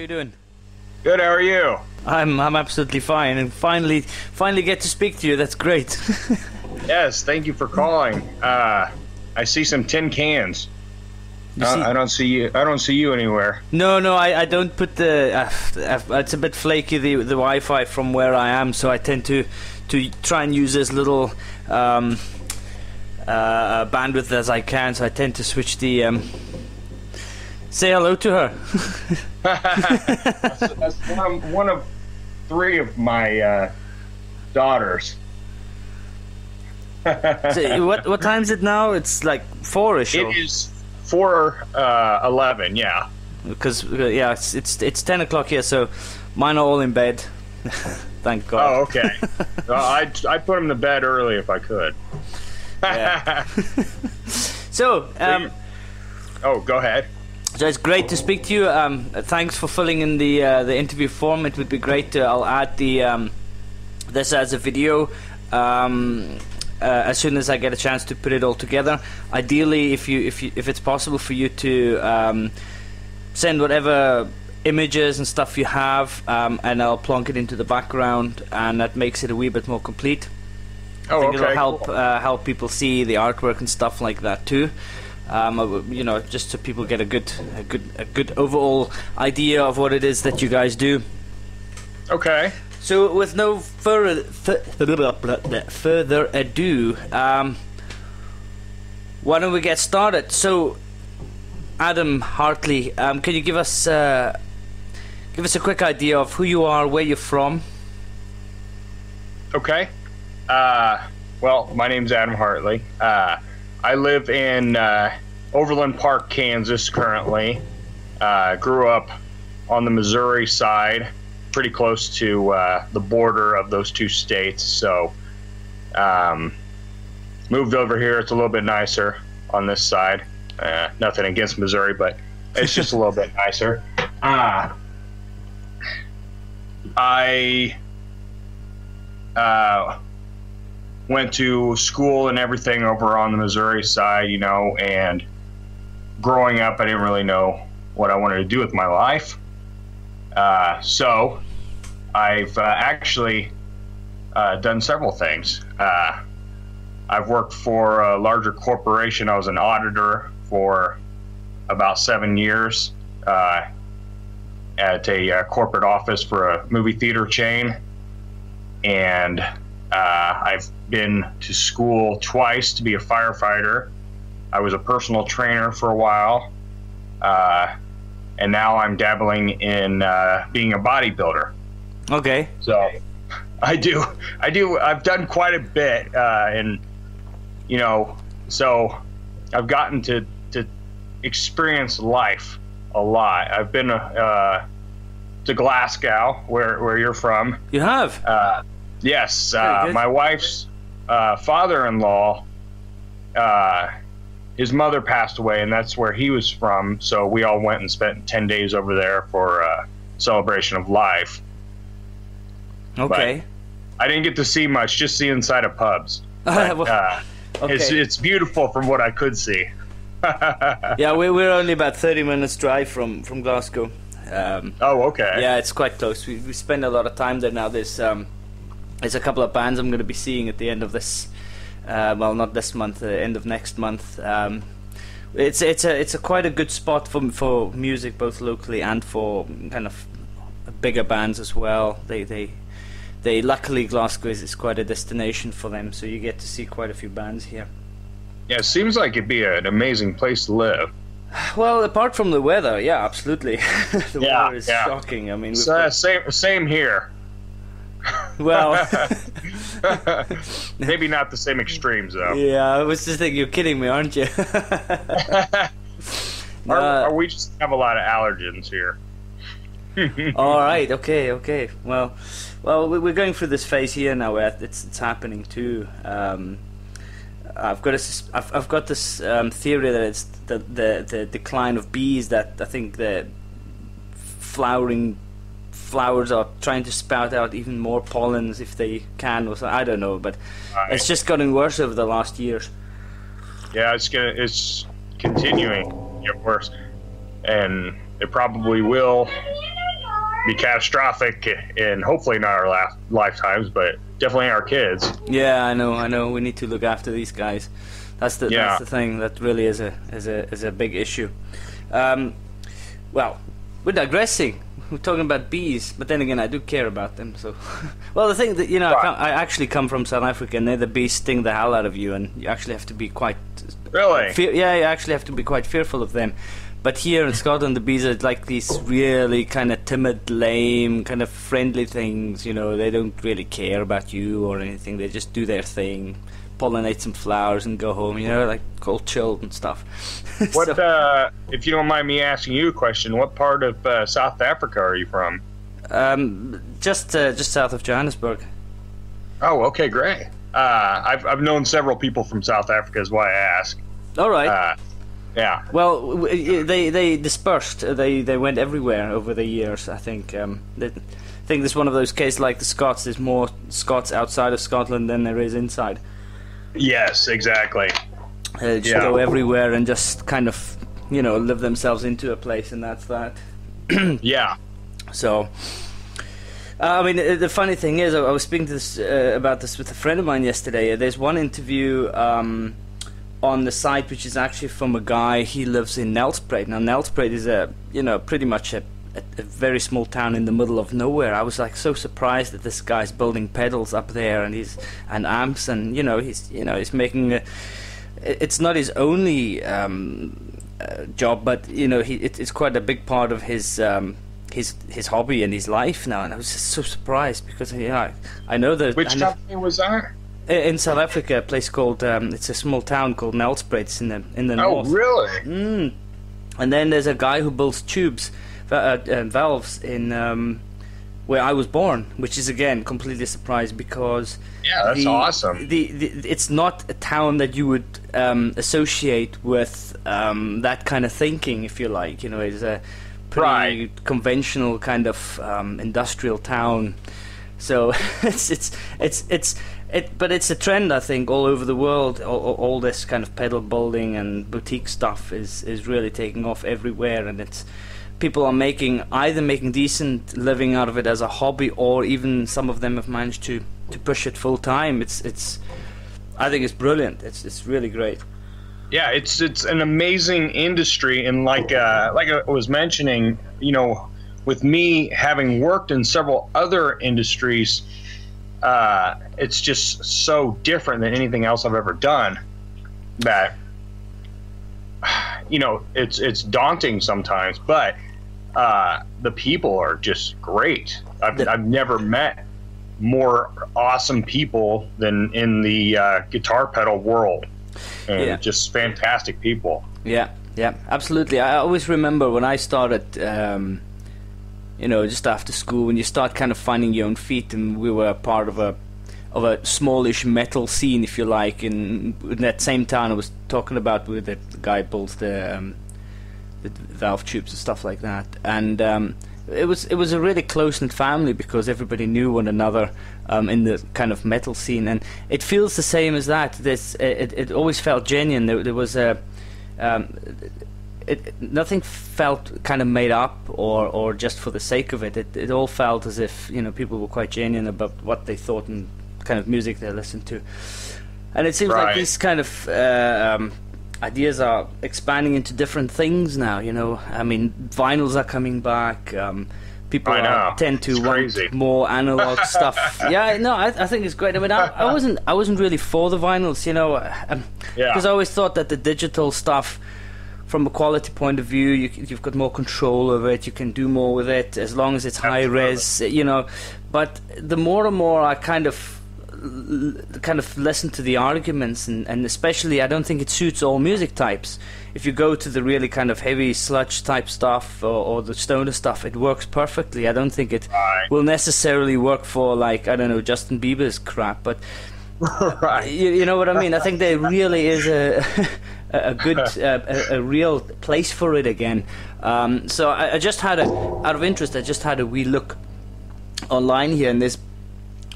you doing? Good, how are you? I'm absolutely fine, and finally get to speak to you. That's great. Yes, thank you for calling. I see some tin cans. I don't see you. I don't see you anywhere. No, I don't put the. It's a bit flaky, the Wi-Fi from where I am, so I tend to try and use as little bandwidth as I can. So I tend to switch the. Say hello to her. that's one of three of my daughters. So what time is it now? It's like 4-ish. It is 4:11. Yeah. Because yeah, it's 10 o'clock here, so mine are all in bed. Thank God. Oh, okay. Well, I put them to bed early if I could. Yeah. So oh, go ahead. So it's great to speak to you. Thanks for filling in the interview form. It would be great to. I'll add the this as a video as soon as I get a chance to put it all together. Ideally, if it's possible for you to send whatever images and stuff you have, and I'll plonk it into the background, and that makes it a wee bit more complete. Oh, I think it'll help cool. help people see the artwork and stuff like that too. You know, just so people get a good overall idea of what it is that you guys do. Okay. So, with no further ado, why don't we get started? So, Adam Hartley, can you give us a quick idea of who you are, where you're from? Okay. Well, my name's Adam Hartley. I live in Overland Park, Kansas currently. Grew up on the Missouri side, pretty close to the border of those two states. So moved over here. It's a little bit nicer on this side. Nothing against Missouri, but it's just a little bit nicer. I went to school and everything over on the Missouri side, you know, and growing up, I didn't really know what I wanted to do with my life. So I've actually done several things. I've worked for a larger corporation. I was an auditor for about 7 years at a corporate office for a movie theater chain. And I've been to school twice to be a firefighter. I was a personal trainer for a while, and now I'm dabbling in being a bodybuilder. Okay. So I've done quite a bit, and you know, so I've gotten to experience life a lot. I've been to Glasgow, where you're from. You have? Yes, my wife's father-in-law, his mother passed away, and that's where he was from, so we all went and spent 10 days over there for a celebration of life. Okay. But I didn't get to see much, just see inside of pubs. But, okay. It's beautiful from what I could see. Yeah, we're only about 30 minutes drive from Glasgow. Oh, okay. Yeah, it's quite close. We spend a lot of time there now. There's a couple of bands I'm going to be seeing at the end of this. Well, not this month, end of next month. It's a quite a good spot for music, both locally and for kind of bigger bands as well. They luckily Glasgow is quite a destination for them, so you get to see quite a few bands here. Yeah, it seems like it'd be an amazing place to live. Well, apart from the weather, yeah, absolutely. The weather is shocking. I mean, same here. Well, maybe not the same extremes though. Yeah, I was just thinking, you're kidding me, aren't you? Or we just have a lot of allergens here. All right, okay. Well, we're going through this phase here now where it's happening too. I've got this theory that it's the decline of bees, that I think the flowers are trying to spout out even more pollens if they can, or I don't know, but it's just gotten worse over the last years. Yeah, it's continuing to get worse, and it probably will be catastrophic, and hopefully not our lifetimes, but definitely our kids. Yeah, I know. We need to look after these guys. That's the thing that really is a big issue. Well, we're digressing. We're talking about bees, but then again, I do care about them. So, well, the thing that I actually come from South Africa, and there the bees sting the hell out of you, and you actually have to be quite really. You actually have to be quite fearful of them. But here in Scotland, the bees are like these really kind of timid, lame, kind of friendly things. They don't really care about you or anything. They just do their thing, pollinate some flowers, and go home. Like all chilled and stuff. What, if you don't mind me asking you a question, what part of South Africa are you from? Just south of Johannesburg. Oh, okay, great. I've known several people from South Africa, is why I ask. All right. Yeah. Well, they dispersed. They went everywhere over the years. I think. I think this is one of those cases like the Scots. There's more Scots outside of Scotland than there is inside. Yes, exactly. Just go everywhere and just kind of, live themselves into a place, and that's that. Yeah. So, I mean, the funny thing is, I was speaking to about this with a friend of mine yesterday. There's one interview on the site which is actually from a guy. He lives in Nelspruit. Now, Nelspruit is pretty much a very small town in the middle of nowhere. I was like so surprised that this guy's building pedals up there, and amps, and he's making it's not his only job, but it's quite a big part of his hobby and his life now. And I was just so surprised because I know that. Which company was that? In South Africa, a place called it's a small town called Nelspruit. It's in the north. Oh, really? And then there's a guy who builds tubes, valves in where I was born, which is again completely surprised because that's awesome. It's not a town that you would associate with that kind of thinking, if you like. It's a pretty conventional kind of industrial town. So but it's a trend, I think, all over the world. All this kind of pedal building and boutique stuff is really taking off everywhere, and people are either making decent living out of it as a hobby, or even some of them have managed to push it full time. I think it's brilliant. It's really great. Yeah, it's an amazing industry, and like I was mentioning, with me having worked in several other industries, it's just so different than anything else I've ever done that it's daunting sometimes, but the people are just great. I've never met more awesome people than in the guitar pedal world, and just fantastic people. Yeah, absolutely. I always remember when I started, just after school, when you start kind of finding your own feet, and we were a part of a smallish metal scene, if you like, in that same town I was talking about, with the guy who builds the valve tubes and stuff like that, and it was a really close-knit family because everybody knew one another in the kind of metal scene, and it feels the same as that. It always felt genuine. There was nothing felt kind of made up or just for the sake of it. It all felt as if people were quite genuine about what they thought and kind of music they listened to, and it seems like these kind of ideas are expanding into different things now. I mean, vinyls are coming back. People tend to want more analog stuff. I think it's great. I mean, I wasn't really for the vinyls, because I always thought that the digital stuff, from a quality point of view, you've got more control over it. You can do more with it as long as it's high res, But the more and more I kind of listen to the arguments, and especially I don't think it suits all music types. If you go to the really kind of heavy sludge type stuff or the stoner stuff, it works perfectly. I don't think it will necessarily work for, like, I don't know, Justin Bieber's crap, but you know what I mean. I think there really is a good a real place for it again. So I just had out of interest, I just had a wee look online here, and there's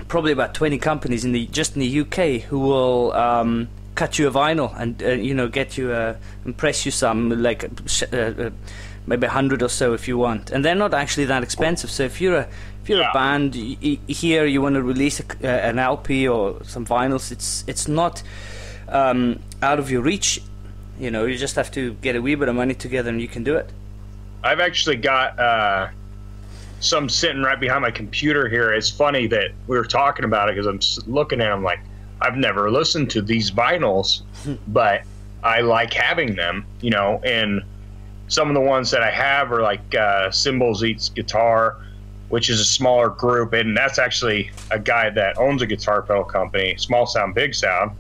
probably about 20 companies in the UK who will cut you a vinyl and get you and press you some, like maybe 100 or so if you want, and they're not actually that expensive. So if you're a band here, you want to release an LP or some vinyls, it's not out of your reach. You know, you just have to get a wee bit of money together and you can do it. I've actually got some sitting right behind my computer here. It's funny that we were talking about it because I'm looking at them like, I've never listened to these vinyls, but I like having them, you know, and some of the ones that I have are like Cymbals Eats Guitar, which is a smaller group, and that's actually a guy that owns a guitar pedal company, Small Sound, Big Sound.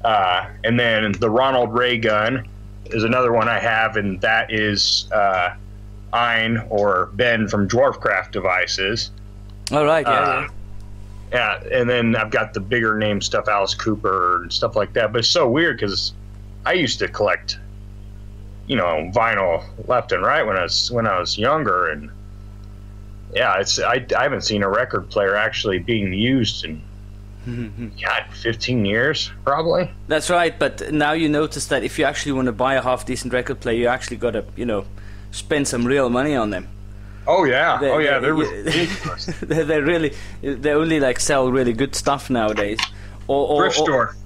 And then the Ronald Ray Gun is another one I have, and that is Ein or Ben from Dwarfcraft Devices. All right, yeah. Yeah, and then I've got the bigger name stuff, Alice Cooper and stuff like that. But it's so weird because I used to collect, you know, vinyl left and right when I was younger, and yeah, I haven't seen a record player actually being used in God, 15 years probably. That's right, but now you notice that if you actually want to buy a half decent record player, you actually got to, you know, spend some real money on them. Oh yeah, they're ridiculous. they only like sell really good stuff nowadays. Or thrift store.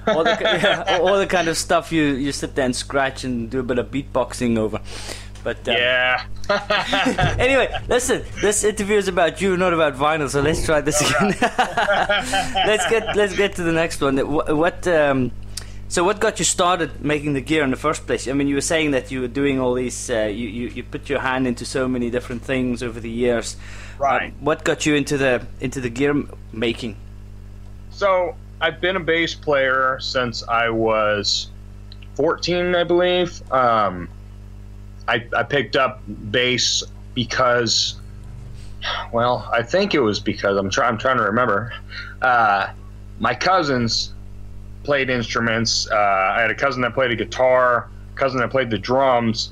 All the kind of stuff you sit there and scratch and do a bit of beatboxing over. But yeah. Anyway, listen. This interview is about you, not about vinyl. So let's try this again. Let's get to the next one. So what got you started making the gear in the first place? I mean, you were saying that you were doing all these. You put your hand into so many different things over the years. Right. What got you into the gear making? So I've been a bass player since I was 14, I believe. I picked up bass because, well, I think it was because I'm trying to remember. My cousins played instruments. I had a cousin that played a guitar, a cousin that played the drums,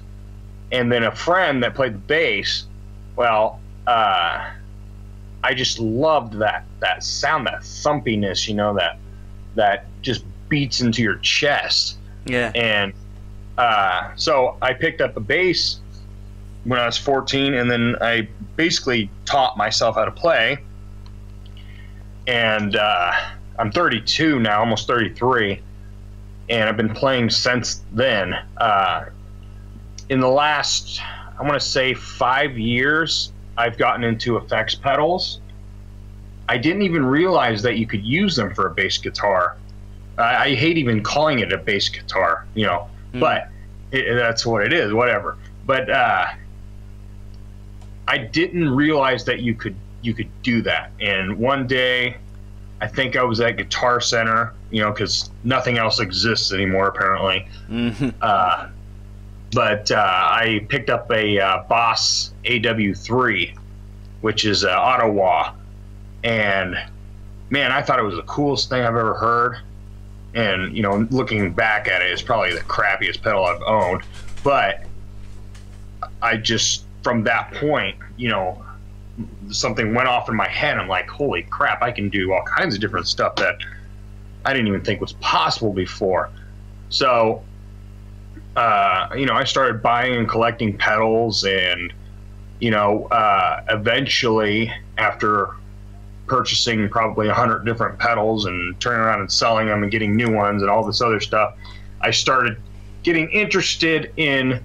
and then a friend that played the bass. Well, I just loved that sound, that thumpiness, you know, that just beats into your chest. Yeah. And so I picked up a bass when I was 14, and then I basically taught myself how to play. And I'm 32 now, almost 33, and I've been playing since then. In the last, I want to say 5 years, I've gotten into effects pedals. I didn't even realize that you could use them for a bass guitar. I hate even calling it a bass guitar, you know, but that's what it is, whatever. But I didn't realize that you could do that. And one day, I think I was at Guitar Center, you know, because nothing else exists anymore apparently. But I picked up a Boss AW3, which is Ottawa, and man, I thought it was the coolest thing I've ever heard. And, you know, looking back at it, it's probably the crappiest pedal I've owned. But I just, from that point, you know, something went off in my head. I'm like, holy crap, I can do all kinds of different stuff that I didn't even think was possible before. So, you know, I started buying and collecting pedals, and, you know, eventually, after purchasing probably 100 different pedals and turning around and selling them and getting new ones and all this other stuff, I started getting interested in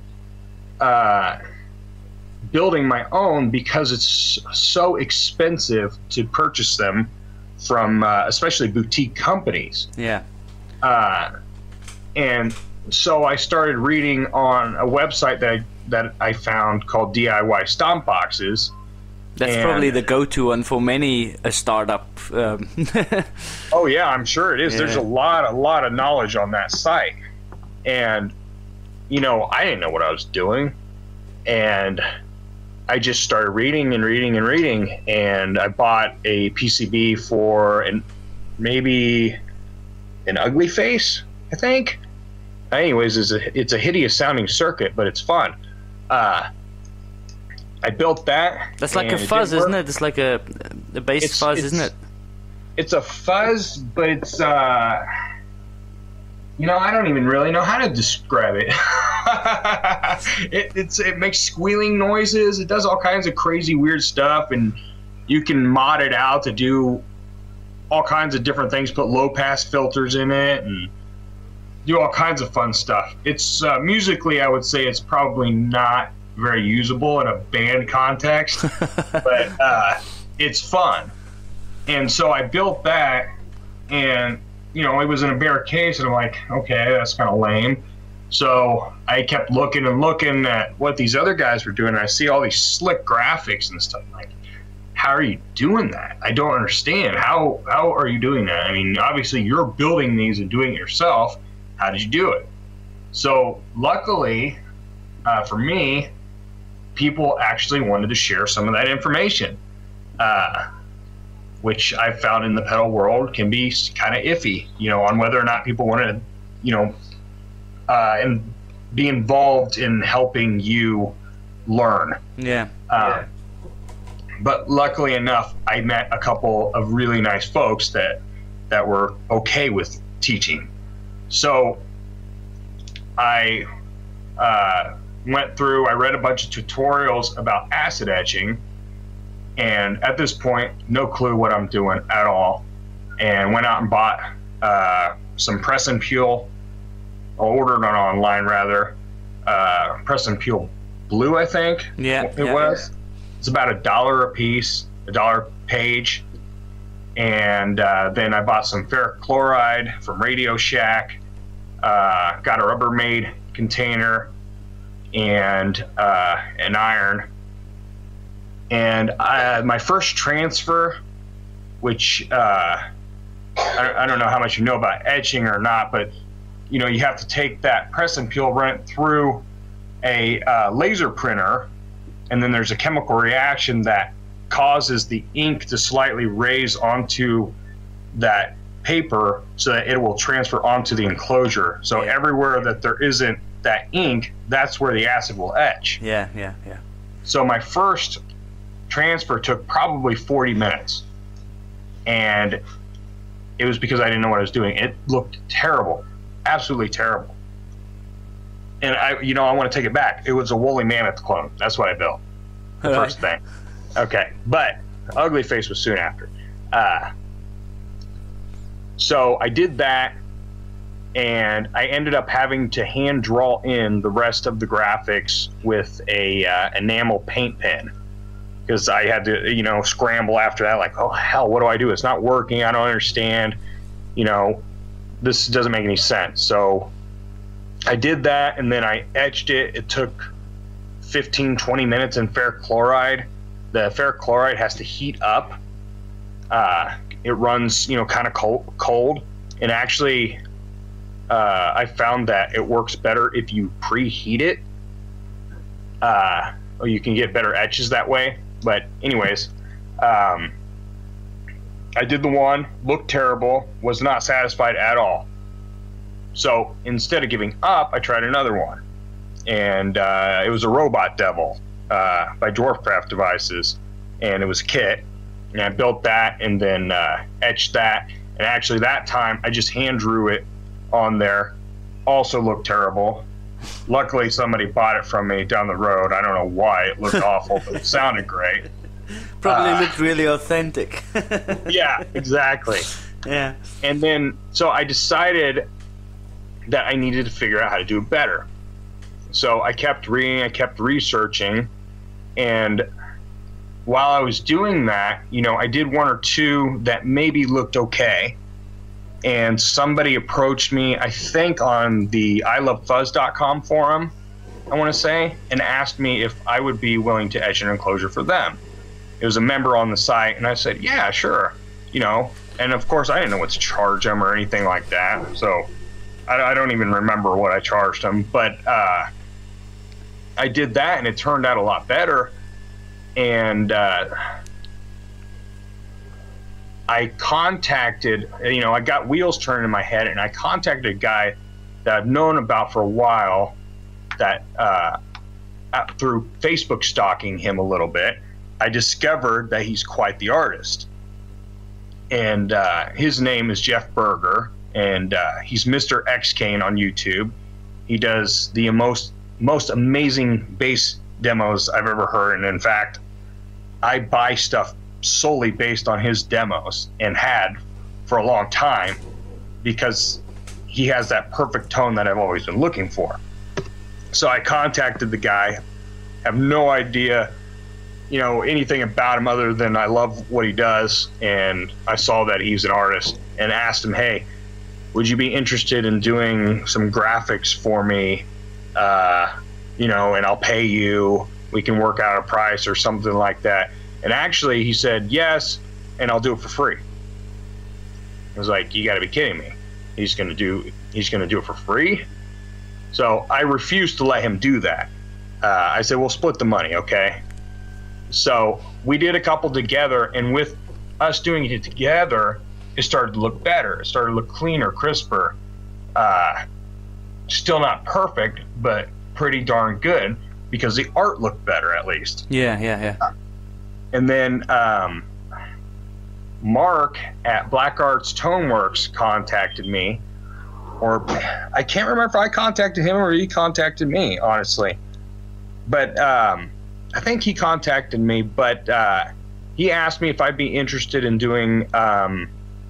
building my own, because it's so expensive to purchase them from especially boutique companies. Yeah. And so I started reading on a website that I found called DIY Stomp Boxes. That's probably the go-to one for many a startup. Oh yeah, I'm sure it is. Yeah. There's a lot of knowledge on that site, and you know, I didn't know what I was doing, and I just started reading and reading and reading, and I bought a PCB for maybe an Ugly Face, I think. Anyways, it's a hideous sounding circuit, but it's fun. I built that. That's like a fuzz, isn't it? It's like a bass fuzz, isn't it? It's a fuzz, but it's you know, I don't even really know how to describe it. It makes squealing noises. It does all kinds of crazy weird stuff, and you can mod it out to do all kinds of different things. Put low pass filters in it and do all kinds of fun stuff. It's musically, I would say it's probably not very usable in a band context, but it's fun. And so I built that, and you know, it was in a bare case, and I'm like, okay, that's kind of lame. So I kept looking and looking at what these other guys were doing, and I see all these slick graphics and stuff. I'm like, how are you doing that? I don't understand. How are you doing that? I mean, obviously you're building these and doing it yourself. How did you do it? So luckily for me, people actually wanted to share some of that information, which I found in the pedal world can be kind of iffy, you know, on whether or not people want to, you know, and be involved in helping you learn. Yeah. But luckily enough, I met a couple of really nice folks that were okay with teaching. So I went through, I read a bunch of tutorials about acid etching, and at this point, no clue what I'm doing at all, and went out and bought some press and peel, or ordered it online rather, press and peel blue, I think. Yeah, it was. It's about $1 a piece, $1 a page. And then I bought some ferric chloride from Radio Shack, got a Rubbermaid container, and an iron. And my first transfer, which I don't know how much you know about etching or not, but you know, you have to take that press and peel, run it through a laser printer, and then there's a chemical reaction that causes the ink to slightly raise onto that paper so that it will transfer onto the enclosure. So everywhere that there isn't that ink, that's where the acid will etch. Yeah. So my first transfer took probably 40 minutes. And it was because I didn't know what I was doing. It looked terrible, absolutely terrible. And I want to take it back. It was a woolly mammoth clone. That's what I built. The first thing. Okay, but Ugly Face was soon after. So I did that, and I ended up having to hand draw in the rest of the graphics with a enamel paint pen, because I had to, you know, scramble after that. Like, oh hell, what do I do? It's not working. I don't understand. You know, this doesn't make any sense. So I did that, and then I etched it. It took 15-20 minutes in ferric chloride. The ferric chloride has to heat up. It runs, you know, kind of cold. And actually, I found that it works better if you preheat it. Or you can get better etches that way. But anyways, I did the one, looked terrible, was not satisfied at all. So instead of giving up, I tried another one. And it was a Robot Devil by Dwarfcraft Devices. And it was a kit. And I built that and then etched that. And actually that time, I just hand drew it on there. Also looked terrible. Luckily, somebody bought it from me down the road. I don't know why. It looked awful, but it sounded great. Probably looked really authentic. Yeah, exactly. Yeah. And then, so I decided that I needed to figure out how to do it better. So I kept reading, I kept researching, and while I was doing that, you know, I did one or two that maybe looked okay. And somebody approached me, I think on the ilovefuzz.com forum, I want to say, and asked me if I would be willing to etch an enclosure for them. It was a member on the site, and I said, yeah, sure. You know, and of course I didn't know what to charge them or anything like that. So I don't even remember what I charged them, but I did that, and it turned out a lot better. And I contacted, you know, I got wheels turning in my head, and I contacted a guy that I've known about for a while, that through Facebook stalking him a little bit, I discovered that he's quite the artist. And his name is Jeff Berger, and he's Mr. X Kane on YouTube. He does the most most amazing bass demos I've ever heard. And in fact, I buy stuff solely based on his demos, and had for a long time, because he has that perfect tone that I've always been looking for. So I contacted the guy, have no idea, you know, anything about him other than I love what he does, and I saw that he's an artist, and asked him, hey, would you be interested in doing some graphics for me, you know, and I'll pay you, we can work out a price or something like that. And actually he said yes, and I'll do it for free. I was like, you gotta be kidding me. He's gonna do it for free? So I refused to let him do that. I said, we'll split the money, okay? So we did a couple together, and with us doing it together, it started to look better. It started to look cleaner, crisper. Still not perfect, but pretty darn good, because the art looked better at least. Yeah. And then Mark at Black Arts Toneworks contacted me, or I can't remember if I contacted him or he contacted me, honestly. But I think he contacted me, but he asked me if I'd be interested in doing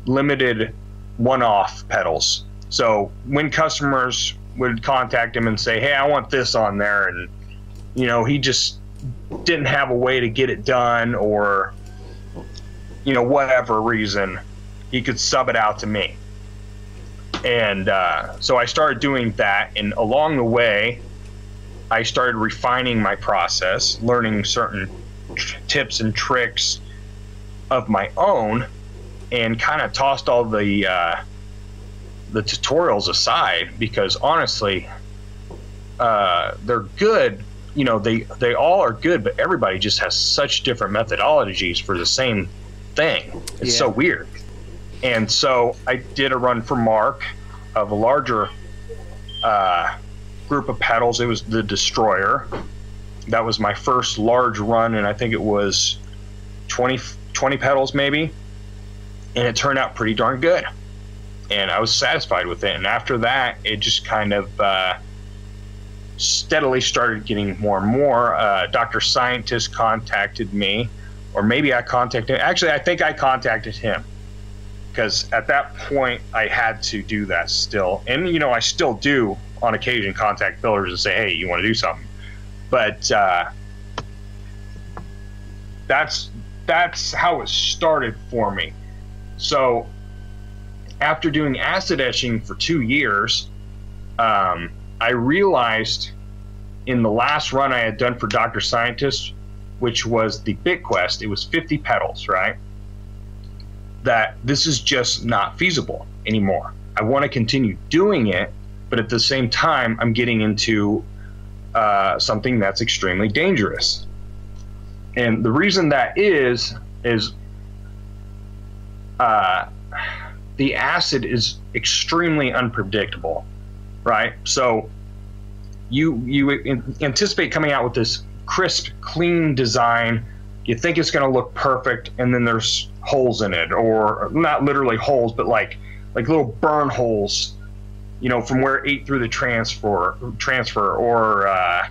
limited one-off pedals. So when customers would contact him and say, hey, I want this on there, and you know, he just didn't have a way to get it done, or you know, whatever reason, he could sub it out to me. And so I started doing that, and along the way I started refining my process, learning certain tips and tricks of my own, and kind of tossed all the tutorials aside, because honestly, they're good. You know, they all are good, but everybody just has such different methodologies for the same thing. It's so weird. And so I did a run for Mark of a larger group of pedals. It was the Destroyer. That was my first large run, and I think it was 20 pedals maybe, and it turned out pretty darn good, and I was satisfied with it. And after that, it just kind of steadily started getting more and more. Dr. Scientist contacted me, or maybe I contacted him. Actually, I think I contacted him, because at that point I had to do that still. And you know, I still do on occasion contact builders and say, hey, you want to do something? But that's how it started for me. So after doing acid etching for 2 years, I realized in the last run I had done for Dr. Scientist, which was the BitQuest, it was 50 pedals, right? That this is just not feasible anymore. I want to continue doing it, but at the same time, I'm getting into something that's extremely dangerous. And the reason that is the acid is extremely unpredictable, right? So you anticipate coming out with this crisp, clean design. You think it's going to look perfect, and then there's holes in it, or not literally holes, but like little burn holes, you know, from where it ate through the transfer, or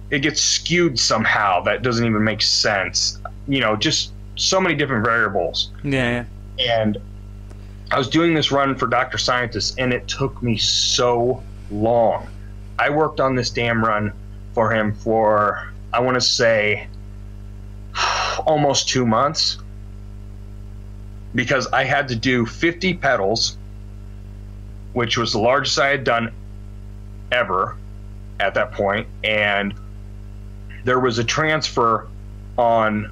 it gets skewed somehow that doesn't even make sense. You know, just so many different variables. Yeah. And I was doing this run for Dr. Scientist, and it took me so long. I worked on this damn run for him for, I want to say, almost 2 months, because I had to do 50 pedals, which was the largest I had done ever at that point, and there was a transfer on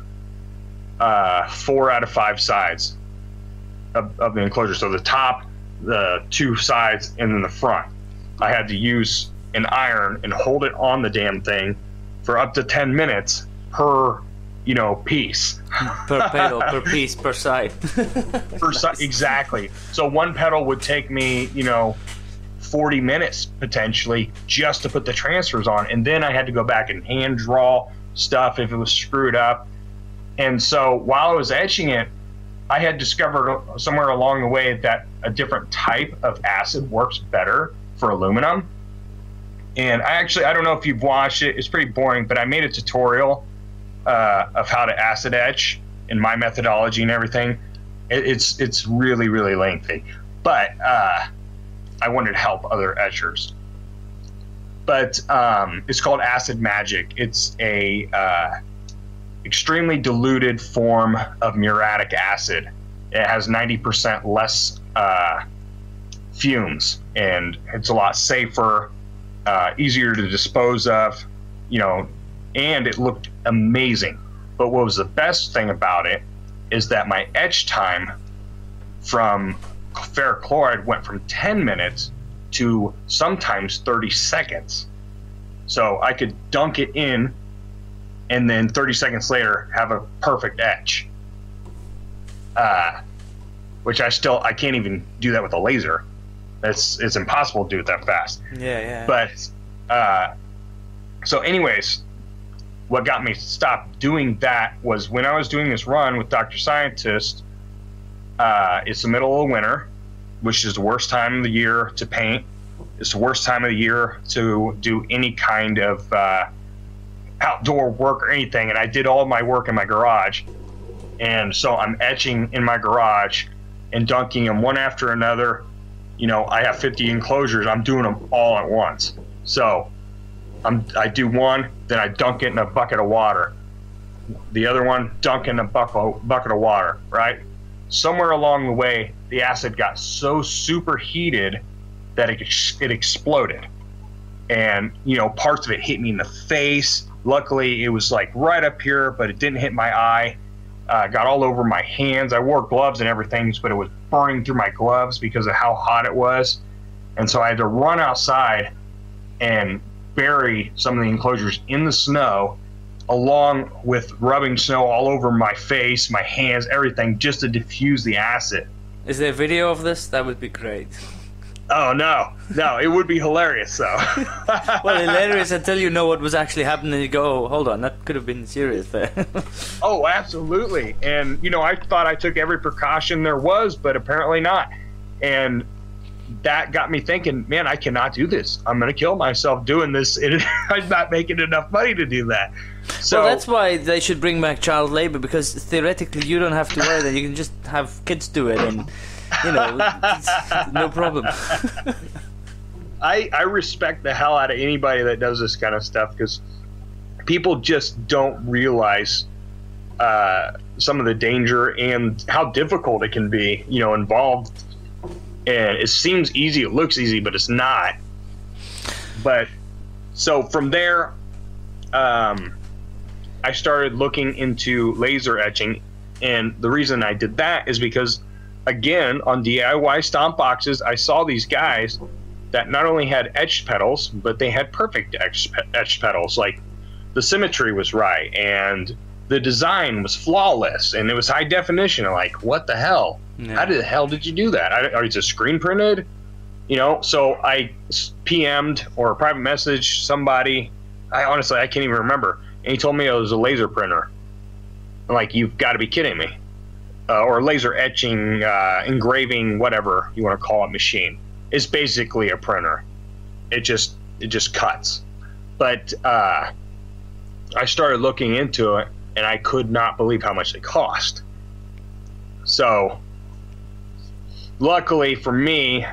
4 out of 5 sides of the enclosure. So the top, the 2 sides, and then the front. I had to use an iron and hold it on the damn thing for up to 10 minutes per, you know, piece. Per pedal, per piece, per side. Per side, exactly. So one pedal would take me, you know, 40 minutes potentially just to put the transfers on, and then I had to go back and hand draw stuff if it was screwed up. And so while I was etching it, I had discovered somewhere along the way that a different type of acid works better for aluminum. And I don't know if you've watched it. It's pretty boring, but I made a tutorial of how to acid etch and my methodology and everything. It's really, really lengthy, but I wanted to help other etchers. But it's called Acid Magic. It's a extremely diluted form of muriatic acid. It has 90% less fumes, and it's a lot safer, easier to dispose of, and it looked amazing. But what was the best thing about it is that my etch time from ferric chloride went from 10 minutes to sometimes 30 seconds. So I could dunk it in and then 30 seconds later have a perfect etch. Which I can't even do that with a laser. It's impossible to do it that fast. Yeah. But so anyways, what got me to stop doing that was when I was doing this run with Dr. Scientist. It's the middle of winter, which is the worst time of the year to paint. It's the worst time of the year to do any kind of outdoor work or anything. And I did all of my work in my garage. And so I'm etching in my garage and dunking them one after another. I have 50 enclosures. I'm doing them all at once. So I do one, then I dunk it in a bucket of water. The other one, dunk in a bucket of water, right? Somewhere along the way, the acid got so superheated that it exploded. And, parts of it hit me in the face. Luckily, it was like right up here, but it didn't hit my eye. Got all over my hands. I wore gloves and everything, but it was burning through my gloves because of how hot it was. And so I had to run outside and bury some of the enclosures in the snow, along with rubbing snow all over my face, my hands, everything, just to diffuse the acid. Is there a video of this? That would be great. Oh, no, it would be hilarious, though. Well, hilarious until you know what was actually happening and you go, oh, hold on, that could have been serious there. Oh, absolutely. And, I thought I took every precaution there was, but apparently not. And that got me thinking, man, I cannot do this. I'm going to kill myself doing this. I'm not making enough money to do that. So well, that's why they should bring back child labor, because theoretically you don't have to worry that you can just have kids do it and... it's no problem. I respect the hell out of anybody that does this kind of stuff, because people just don't realize some of the danger and how difficult it can be, involved. And it seems easy, it looks easy, but it's not. But so from there, I started looking into laser etching, and the reason I did that is because, again, on DIY stomp boxes, I saw these guys that not only had etched petals, but they had perfect etched petals. Like, the symmetry was right, and the design was flawless, and it was high definition. I'm like, what the hell? Yeah. How the hell did you do that? Is it screen printed? So I PM'd or private messaged somebody. I can't even remember. And he told me it was a laser printer. I'm like, you've got to be kidding me. Or laser etching, engraving, whatever you want to call it, machine. It's basically a printer. It just cuts. But I started looking into it, and I could not believe how much they cost. So luckily for me,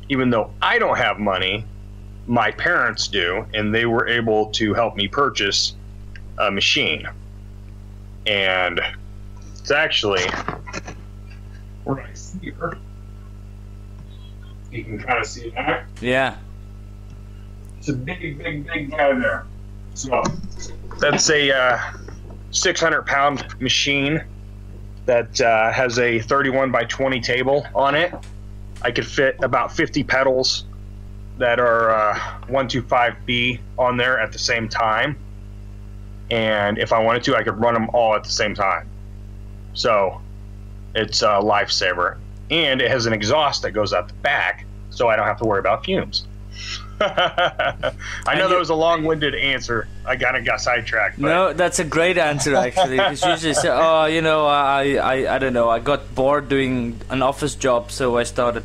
even though I don't have money, my parents do, and they were able to help me purchase a machine. And it's actually right here. You can kind of see that. Yeah. It's a big guy there. So that's a 600-pound machine that has a 31 by 20 table on it. I could fit about 50 pedals that are 125B on there at the same time. And if I wanted to, I could run them all at the same time. So it's a lifesaver. And it has an exhaust that goes out the back, so I don't have to worry about fumes. I know that was a long-winded answer. I kind of got sidetracked. But. No, that's a great answer, actually. Because usually say, I don't know, I got bored doing an office job, so I started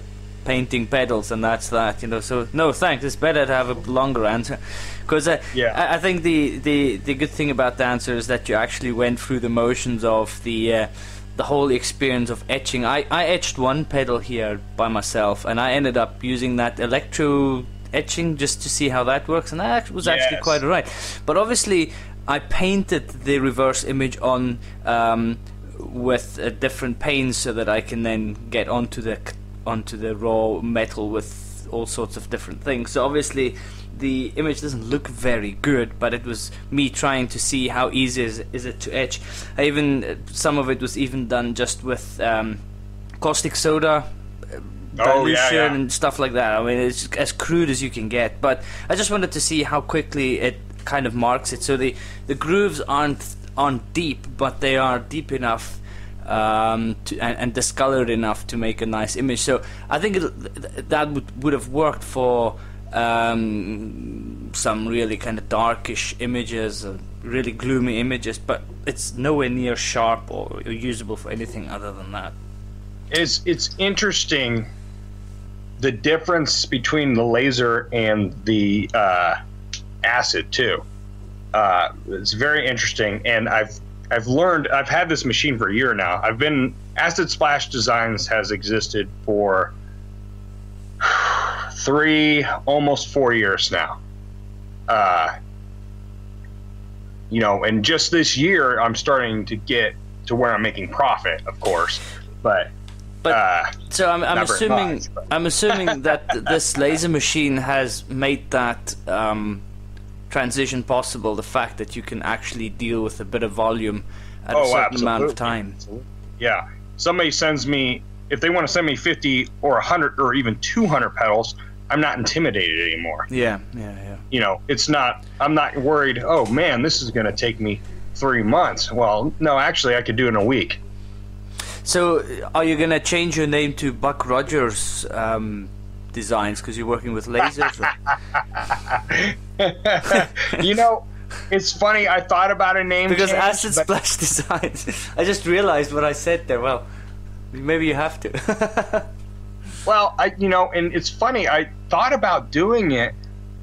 painting pedals, and that's that. You know, so no thanks. It's better to have a longer answer, because I think the good thing about the answer is that you actually went through the motions of the whole experience of etching. I etched one pedal here by myself, and I ended up using that electro etching just to see how that works, and that was actually quite alright. But obviously I painted the reverse image on with different paints so that I can then get onto the raw metal with all sorts of different things. So obviously the image doesn't look very good, but it was me trying to see how easy is it to etch. Some of it was even done just with caustic soda dilution and stuff like that. I mean, it's as crude as you can get, but I just wanted to see how quickly it kind of marks it. So the grooves aren't deep, but they are deep enough and discolored enough to make a nice image. So I think that would have worked for some really kind of darkish images, really gloomy images, but it's nowhere near sharp or usable for anything other than that. It's interesting, the difference between the laser and the acid too. It's very interesting, and I've learned. I've had this machine for a year now. Acid Splash Designs has existed for 3, almost 4 years now. You know, and just this year I'm starting to get to where I'm making profit, of course, but so I'm assuming much, I'm assuming that this laser machine has made that transition possible. The fact that you can actually deal with a bit of volume at a certain amount of time. Yeah, somebody sends me, if they want to send me 50 or 100 or even 200 pedals, I'm not intimidated anymore. Yeah. You know, I'm not worried, oh man, this is going to take me 3 months. Well, no, actually I could do it in a week. So are you going to change your name to Buck Rogers Designs because you're working with lasers? You know, it's funny, I thought about a name because change, Acid Splash Designs. I just realized what I said there. Well, maybe you have to. Well, and it's funny, I thought about doing it,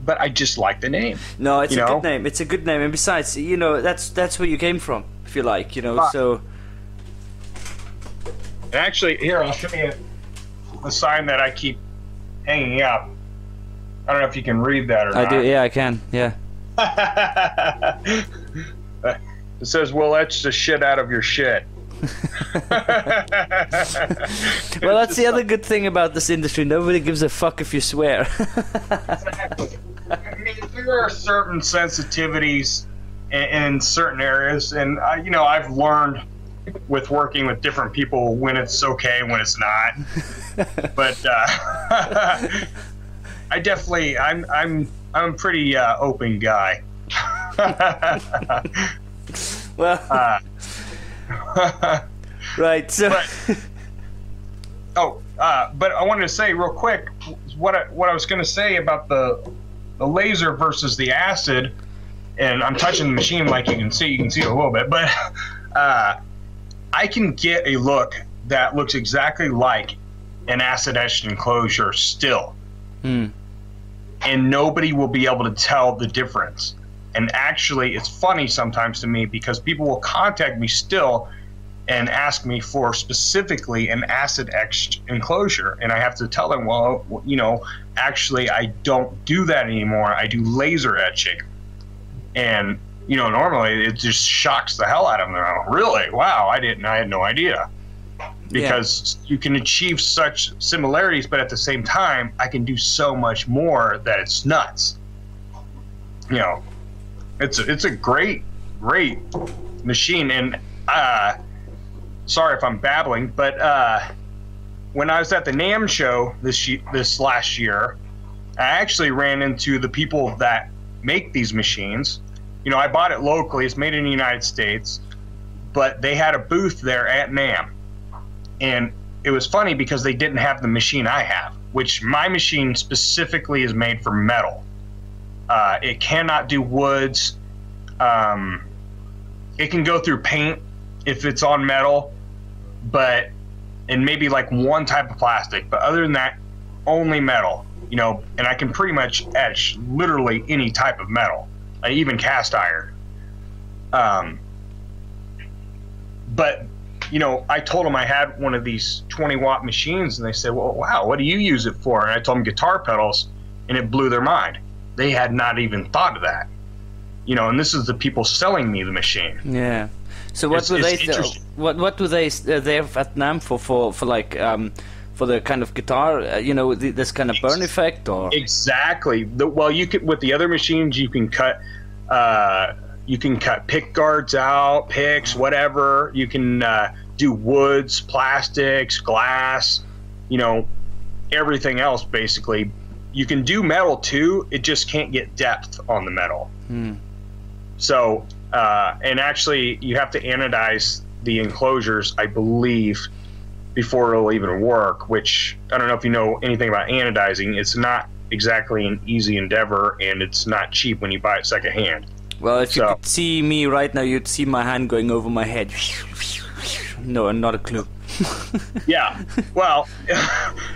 but I just like the name. No, it's a good name. It's a good name, and besides, you know, that's where you came from, if you like, you know. So. And actually, here, I'll show you the sign that I keep hanging up. I don't know if you can read that or not. I do. Yeah, I can. Yeah. It says, "We'll etch the shit out of your shit." Well, that's the other good thing about this industry. Nobody gives a fuck if you swear. Exactly. I mean, there are certain sensitivities in certain areas, and I've learned with working with different people when it's okay, when it's not. But I definitely, I'm a pretty open guy. Well. Right. So. But I wanted to say real quick what I was going to say about the laser versus the acid, and I'm touching the machine like you can see it a little bit, but I can get a look that looks exactly like an acid etched enclosure still, and nobody will be able to tell the difference. And actually, it's funny sometimes to me because people will contact me still and ask me for specifically an acid etched enclosure, and I have to tell them, well, actually I don't do that anymore. I do laser etching. And normally it just shocks the hell out of them. Really? Wow, I had no idea. Because you can achieve such similarities, but at the same time I can do so much more that it's nuts. It's a great machine. And sorry if I'm babbling, but when I was at the NAMM show this last year, I actually ran into the people that make these machines. I bought it locally. It's made in the United States, but they had a booth there at NAMM. And it was funny because they didn't have the machine I have, which my machine specifically is made for metal. It cannot do woods. It can go through paint if it's on metal, and maybe like one type of plastic. But other than that, only metal, you know, and I can pretty much etch literally any type of metal, even cast iron. But, you know, I told them I had one of these 20-watt machines, and they said, well, wow, what do you use it for? And I told them guitar pedals, and it blew their mind. They had not even thought of that. You know, and this is the people selling me the machine. Yeah. So what do they they have at NAMM for like for the kind of guitar, you know, this kind of burn effect, or exactly. Well, you could, with the other machines, you can cut pick guards out, picks, whatever. You can do woods, plastics, glass, you know, everything else basically. You can do metal too. It just can't get depth on the metal. So, and actually, you have to anodize the enclosures, I believe, before it'll even work, which I don't know if you know anything about anodizing. It's not exactly an easy endeavor, and it's not cheap when you buy it secondhand. Well, if you could see me right now, you'd see my hand going over my head. No, not a clue. Yeah, well,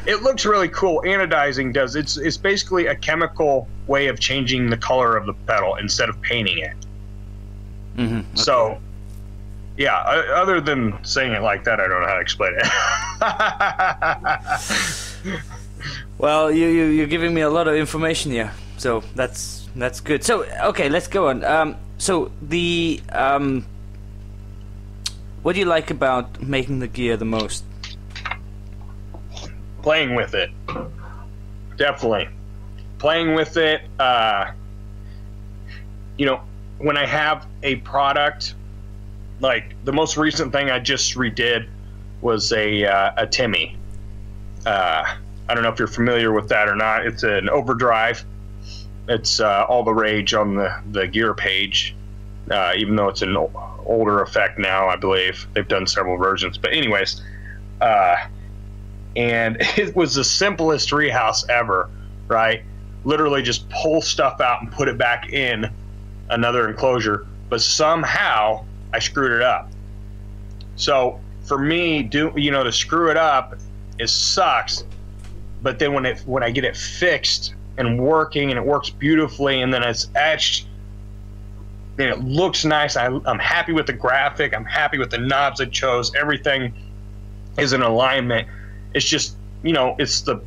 it looks really cool. Anodizing does. It's basically a chemical way of changing the color of the pedal instead of painting it. Okay. So, yeah, other than saying it like that, I don't know how to explain it. Well, you're giving me a lot of information here, so that's good. So, okay, let's go on. So the what do you like about making the gear the most? Playing with it, definitely. Playing with it. You know, when I have a product, like the most recent thing I just redid was a Timmy. I don't know if you're familiar with that or not. It's an overdrive. It's all the rage on the gear page, even though it's an older effect now, I believe. They've done several versions. But anyways, and it was the simplest rehouse ever, right? Literally just pull stuff out and put it back in another enclosure. But somehow I screwed it up. So for me, to screw it up, it sucks. But then when I get it fixed and working, and it works beautifully, and then it's etched, and it looks nice, I'm happy with the graphic, I'm happy with the knobs I chose, everything is in alignment. It's just, you know, it's the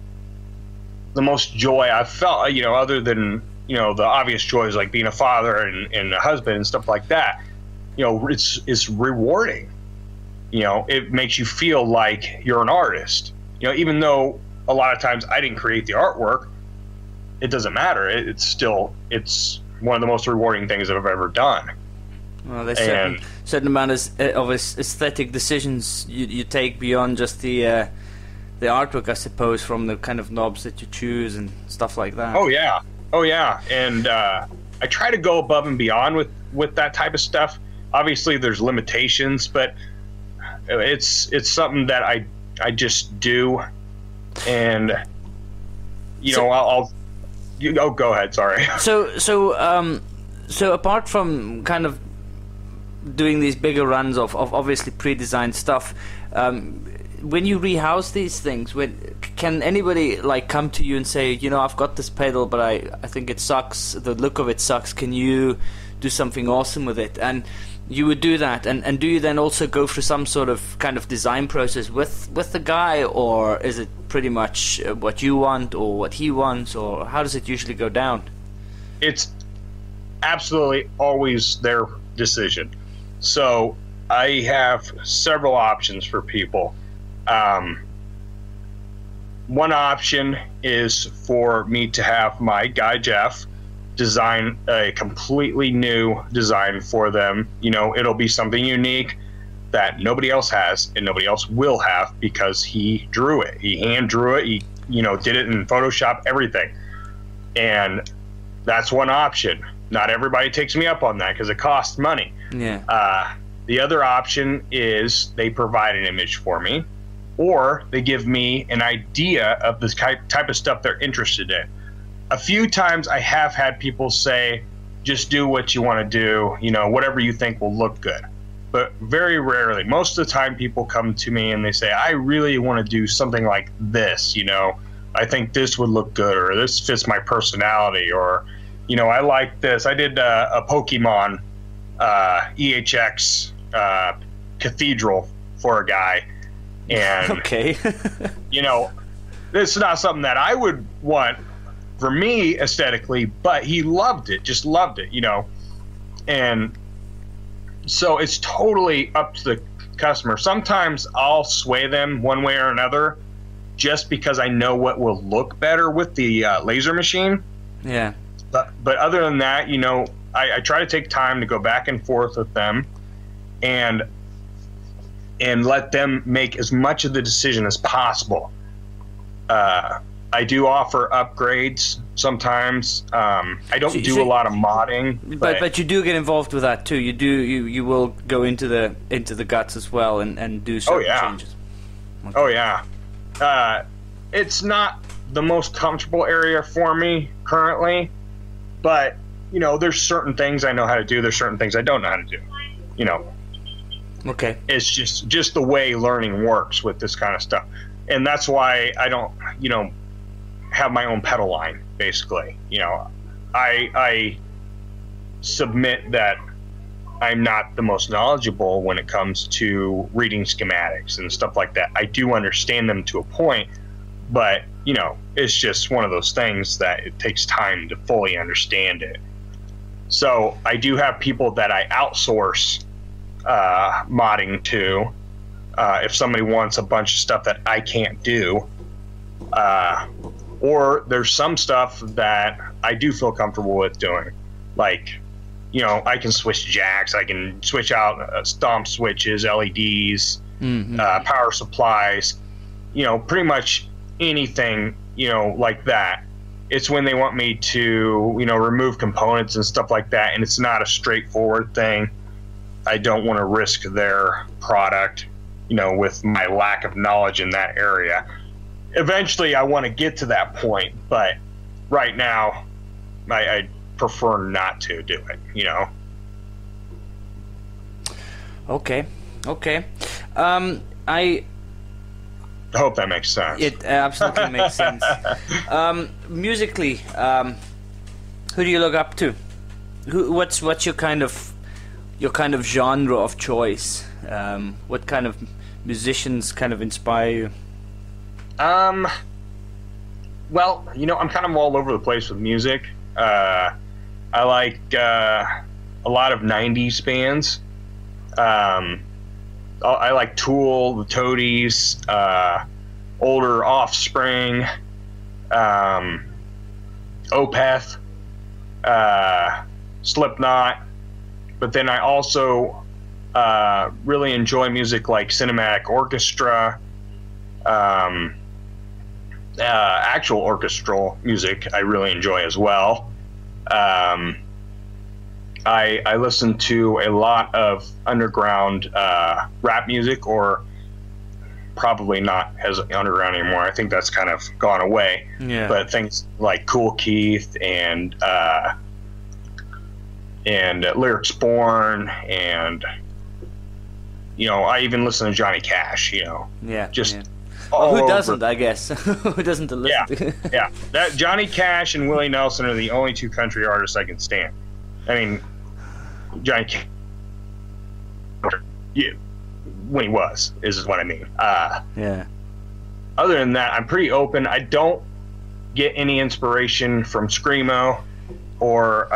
most joy I've felt, you know, other than, you know, the obvious joys like being a father and a husband and stuff like that. You know, it's rewarding. You know, it makes you feel like you're an artist. You know, even though a lot of times I didn't create the artwork, it doesn't matter. It's one of the most rewarding things that I've ever done. Well, there's certain amount of aesthetic decisions you take beyond just the artwork, I suppose, from the kind of knobs that you choose and stuff like that. Oh yeah, and I try to go above and beyond with that type of stuff. Obviously, there's limitations, but it's something that I just do, and you know, go ahead. Sorry. So apart from kind of doing these bigger runs of obviously pre-designed stuff, when you rehouse these things, can anybody like come to you and say, you know, I've got this pedal, but I think it sucks. The look of it sucks. Can you do something awesome with it? And you would do that, and do you then also go through some sort of kind of design process with the guy, or is it pretty much what you want or what he wants, or how does it usually go down? It's absolutely always their decision. So I have several options for people. One option is for me to have my guy Jeff design a completely new design for them. You know, it'll be something unique that nobody else has and nobody else will have, because he drew it. He hand drew it. He, you know, did it in Photoshop, everything. And that's one option. Not everybody takes me up on that because it costs money. Yeah. The other option is they provide an image for me, or they give me an idea of the type of stuff they're interested in. A few times I have had people say, just do what you want to do, you know, whatever you think will look good. But very rarely, most of the time people come to me and they say, I really want to do something like this, you know, I think this would look good, or this fits my personality, or, you know, I like this. I did a Pokemon EHX cathedral for a guy, and okay. you know, this is not something that I would want for me aesthetically, but he loved it, just loved it, you know. And so it's totally up to the customer. Sometimes I'll sway them one way or another just because I know what will look better with the laser machine. Yeah. But other than that, you know, I try to take time to go back and forth with them and let them make as much of the decision as possible. I do offer upgrades sometimes. I don't do a lot of modding, but you do get involved with that too. You will go into the guts as well and do certain changes. Okay. Oh yeah. It's not the most comfortable area for me currently, but you know, there's certain things I know how to do. There's certain things I don't know how to do. You know. Okay. It's just the way learning works with this kind of stuff, and that's why I don't, you know, have my own pedal line. Basically, you know, I submit that I'm not the most knowledgeable when it comes to reading schematics and stuff like that. I do understand them to a point, but you know, it's just one of those things that it takes time to fully understand it. So I do have people that I outsource modding to if somebody wants a bunch of stuff that I can't do, or there's some stuff that I do feel comfortable with doing, like, you know, I can switch jacks, I can switch out stomp switches, LEDs, power supplies, you know, pretty much anything, you know, like that. It's when they want me to, you know, remove components and stuff like that, and it's not a straightforward thing. I don't want to risk their product, you know, with my lack of knowledge in that area. Eventually, I want to get to that point, but right now, I prefer not to do it, you know. Okay. I hope that makes sense. It absolutely makes sense. Musically, who do you look up to? What's your kind of genre of choice? What kind of musicians kind of inspire you? Well, you know, I'm kind of all over the place with music. I like a lot of 90s bands. I like Tool, the Toadies, older Offspring, Opeth, Slipknot. But then I also really enjoy music like cinematic orchestra, actual orchestral music I really enjoy as well. I listen to a lot of underground rap music, or probably not as underground anymore. I think that's kind of gone away. Yeah. But things like Kool Keith and Lyrics Born, and you know, I even listen to Johnny Cash. You know, Well, who doesn't? I guess who doesn't listen to? Yeah. That Johnny Cash and Willie Nelson are the only two country artists I can stand. I mean, Johnny Cash, when he was, is what I mean. Yeah. Other than that, I'm pretty open. I don't get any inspiration from screamo or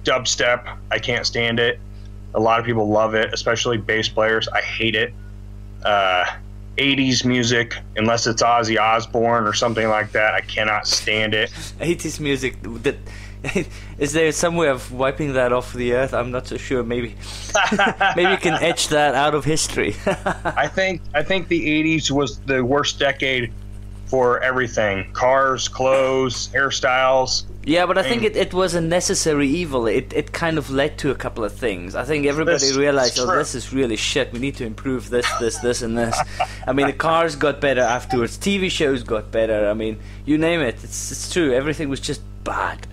dubstep. I can't stand it. A lot of people love it, especially bass players. I hate it. 80s music, unless it's Ozzy Osbourne or something like that, I cannot stand it. 80s music, is there some way of wiping that off the earth? I'm not so sure. Maybe maybe you can etch that out of history. I think the 80s was the worst decade for everything. Cars, clothes, hairstyles. Yeah, but I think it was a necessary evil. It kind of led to a couple of things. I think everybody realized, this is really shit. We need to improve this, and this. I mean, the cars got better afterwards. TV shows got better. I mean, you name it. It's true. Everything was just bad.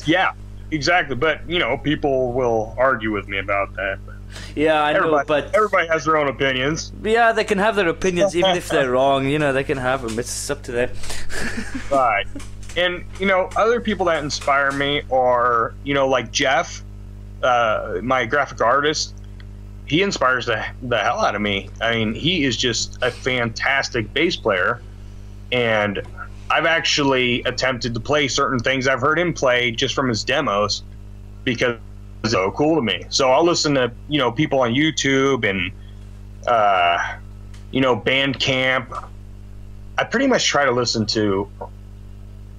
Yeah, exactly. But, you know, people will argue with me about that. But Yeah, I know, but everybody has their own opinions. Yeah, they can have their opinions, even if they're wrong. You know, they can have them. It's up to them. Right. And, you know, other people that inspire me are, you know, like Jeff, my graphic artist. He inspires the hell out of me. I mean, he is just a fantastic bass player. And I've actually attempted to play certain things I've heard him play just from his demos because it's so cool to me. So I'll listen to, you know, people on YouTube and, you know, Bandcamp. I pretty much try to listen to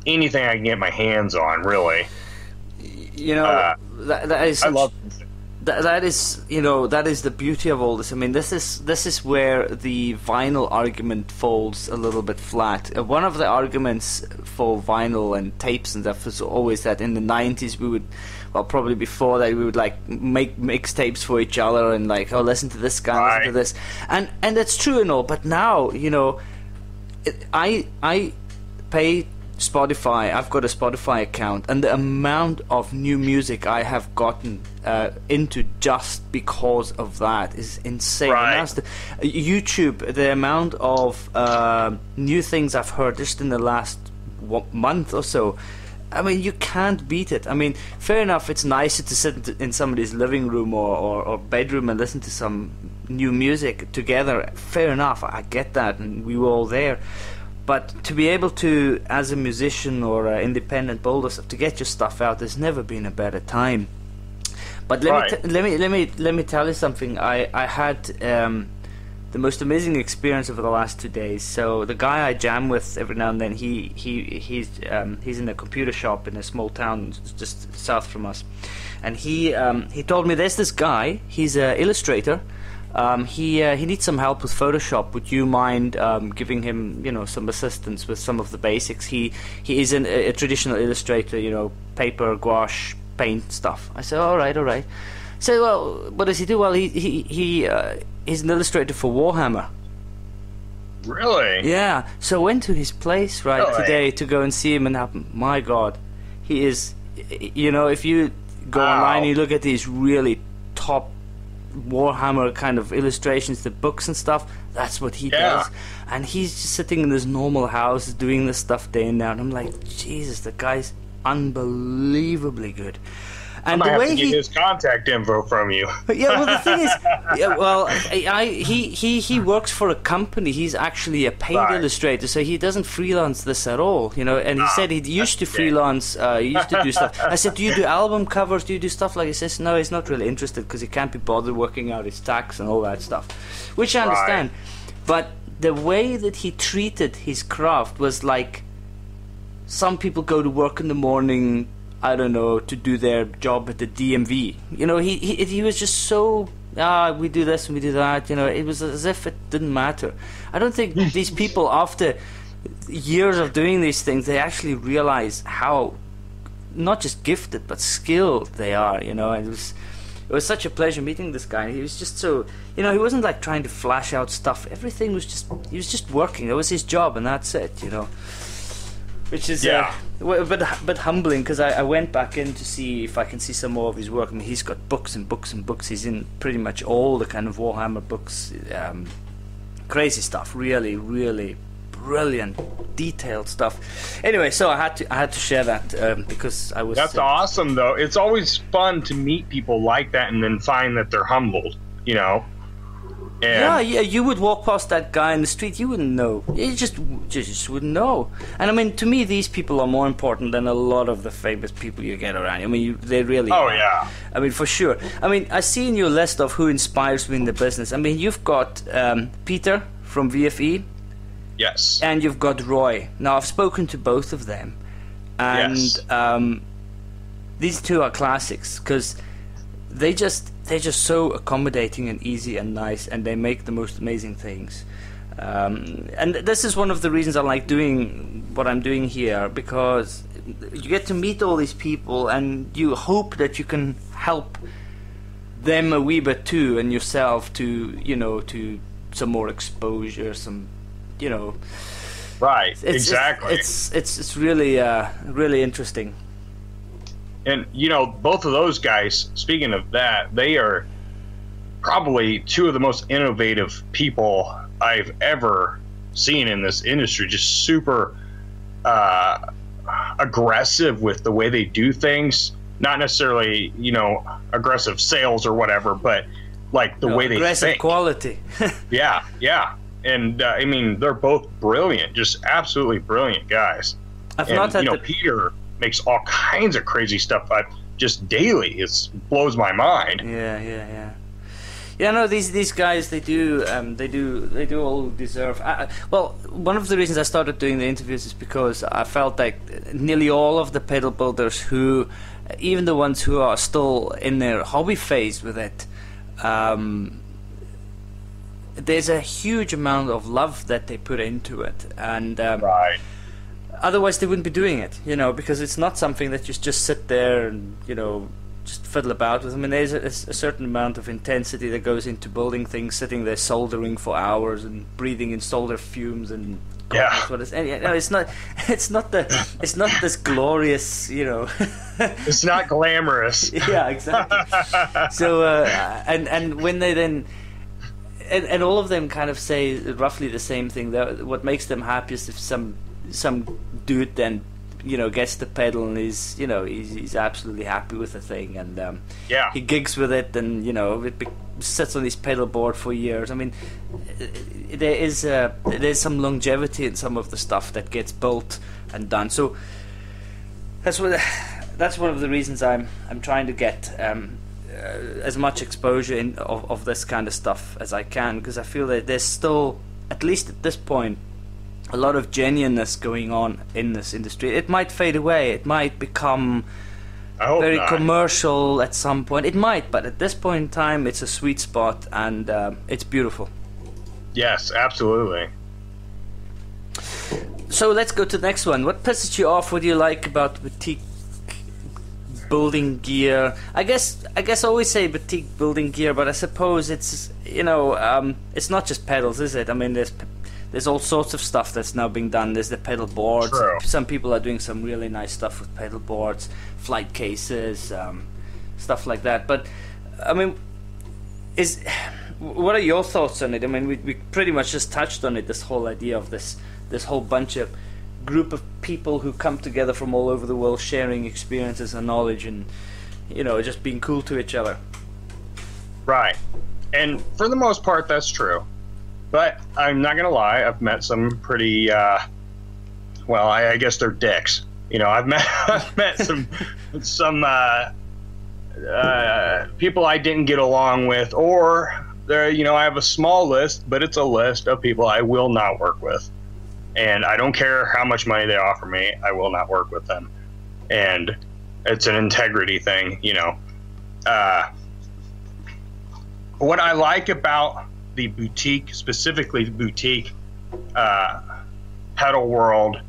anything I can get my hands on, really. You know, that is. I love. That is, you know, that is the beauty of all this. I mean, this is where the vinyl argument falls a little bit flat. One of the arguments for vinyl and tapes and stuff was always that in the 90s we would, well, probably before that, we would like make mixtapes for each other and like, oh, listen to this guy, listen to this, and that's true and all. But now, you know, I pay Spotify. I've got a Spotify account, and the amount of new music I have gotten into just because of that is insane. Right. And that's YouTube, the amount of new things I've heard just in the last month or so. I mean, you can't beat it. I mean, fair enough, it's nicer to sit in somebody's living room or bedroom and listen to some new music together. Fair enough, I get that, and we were all there. But to be able to, as a musician or an independent builder, to get your stuff out, there's never been a better time. But let me tell you something. I had the most amazing experience over the last 2 days. So the guy I jam with every now and then, he's in a computer shop in a small town just south from us, and he told me there's this guy. He's an illustrator. He needs some help with Photoshop. Would you mind giving him, you know, some assistance with some of the basics? He is a traditional illustrator, you know, paper, gouache, paint stuff. I said, all right. So, well, what does he do? Well, he's an illustrator for Warhammer. Really? Yeah. So I went to his place today to go and see him, and my God, he is. You know, if you go online and you look at these really top Warhammer kind of illustrations, the books and stuff, that's what he does. And he's just sitting in his normal house doing this stuff day and night. And I'm like, Jesus, the guy's unbelievably good. And I might the way have to get his contact info from you. Yeah, well, the thing is, he works for a company. He's actually a paid illustrator, so he doesn't freelance this at all, you know. And he said he used to freelance, he used to do stuff. I said, do you do album covers? Do you do stuff like? He says, no, he's not really interested because he can't be bothered working out his tax and all that stuff, which I understand. But the way that he treated his craft was like, some people go to work in the morning, I don't know, to do their job at the DMV. You know, he was just so, we do this and we do that. You know, it was as if it didn't matter. I don't think these people, after years of doing these things, they actually realize how not just gifted but skilled they are. You know, and it was such a pleasure meeting this guy. He was just so, you know, he wasn't like trying to flash out stuff. Everything was just, he was just working. That was his job, and that's it. You know. Which is but humbling, because I went back in to see if I can see some more of his work. I mean, he's got books and books and books. He's in pretty much all the kind of Warhammer books. Crazy stuff. Really, really brilliant, detailed stuff. Anyway, so I had to share that because I was. That's awesome, though. It's always fun to meet people like that and then find that they're humbled. You know. And yeah, you would walk past that guy in the street, you wouldn't know. You just wouldn't know. And I mean, to me, these people are more important than a lot of the famous people you get around. I mean, they really are. Yeah. I mean, for sure. I mean, I see in your list of who inspires me in the business. I mean, you've got Peter from VFE. Yes. And you've got Roy. Now, I've spoken to both of them. And these two are classics, because they're just so accommodating and easy and nice, and they make the most amazing things. And this is one of the reasons I like doing what I'm doing here, because you get to meet all these people, and you hope that you can help them a wee bit too, and yourself to, you know, to some more exposure, some, you know. Right. Exactly. It's really really interesting. And, you know, both of those guys, speaking of that, they are probably two of the most innovative people I've ever seen in this industry. Just super aggressive with the way they do things. Not necessarily, aggressive sales or whatever, but like the way they aggressive think. Quality. Yeah. And I mean, they're both brilliant, just absolutely brilliant guys. Peter makes all kinds of crazy stuff just daily. It blows my mind. Yeah. No, these guys, they do all deserve. Well, one of the reasons I started doing the interviews is because I felt like nearly all of the pedal builders who, even the ones who are still in their hobby phase with it, there's a huge amount of love that they put into it, and right. Otherwise they wouldn't be doing it, because it's not something that you just sit there and just fiddle about with. I mean, there's a certain amount of intensity that goes into building things, sitting there soldering for hours and breathing in solder fumes and it's not this glorious, It's not glamorous. Yeah, exactly. So and when they then and all of them kind of say roughly the same thing. That what makes them happy is if some dude then gets the pedal and he's absolutely happy with the thing, and he gigs with it, and it sits on his pedal board for years. I mean, there's some longevity in some of the stuff that gets built and done. So that's one of the reasons I'm trying to get as much exposure of this kind of stuff as I can, because I feel that there's still, at least at this point, a lot of genuineness going on in this industry. It might fade away. It might become very commercial at some point. It might, but at this point in time, it's a sweet spot, and it's beautiful. Yes, absolutely. So let's go to the next one. What pisses you off? What do you like about boutique building gear? I guess I always say boutique building gear, but I suppose it's it's not just pedals, is it? I mean, there's all sorts of stuff that's now being done. There's the pedal boards. True. Some people are doing some really nice stuff with pedal boards, flight cases, stuff like that. But I mean, what are your thoughts on it? I mean, we pretty much just touched on it. This whole idea of this whole bunch of group of people who come together from all over the world, sharing experiences and knowledge, and just being cool to each other. Right, and for the most part, that's true. But I'm not gonna lie, I've met some pretty, well, I guess they're dicks. I've met some people I didn't get along with, or I have a small list, but it's a list of people I will not work with, and I don't care how much money they offer me, I will not work with them, and it's an integrity thing, What I like about the boutique, specifically the boutique pedal world,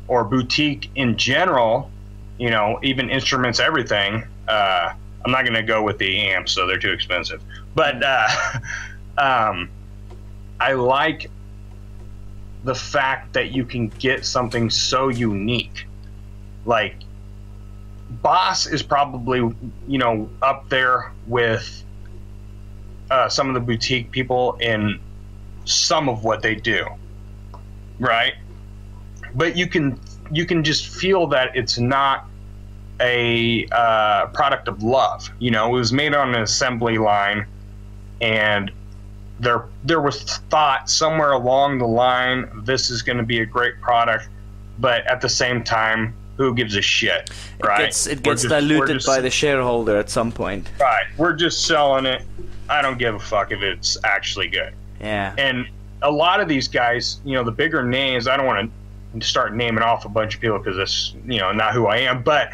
or boutique in general, even instruments, everything. I'm not going to go with the amps, so they're too expensive. But I like the fact that you can get something so unique. Like, Boss is probably, up there with some of the boutique people in some of what they do, right? But you can just feel that it's not a product of love. It was made on an assembly line, and there was thought somewhere along the line, this is going to be a great product, but at the same time, who gives a shit, right? It gets diluted by the shareholder at some point. Right. We're just selling it. I don't give a fuck if it's actually good. Yeah. And a lot of these guys, the bigger names, I don't want to start naming off a bunch of people because that's, not who I am, but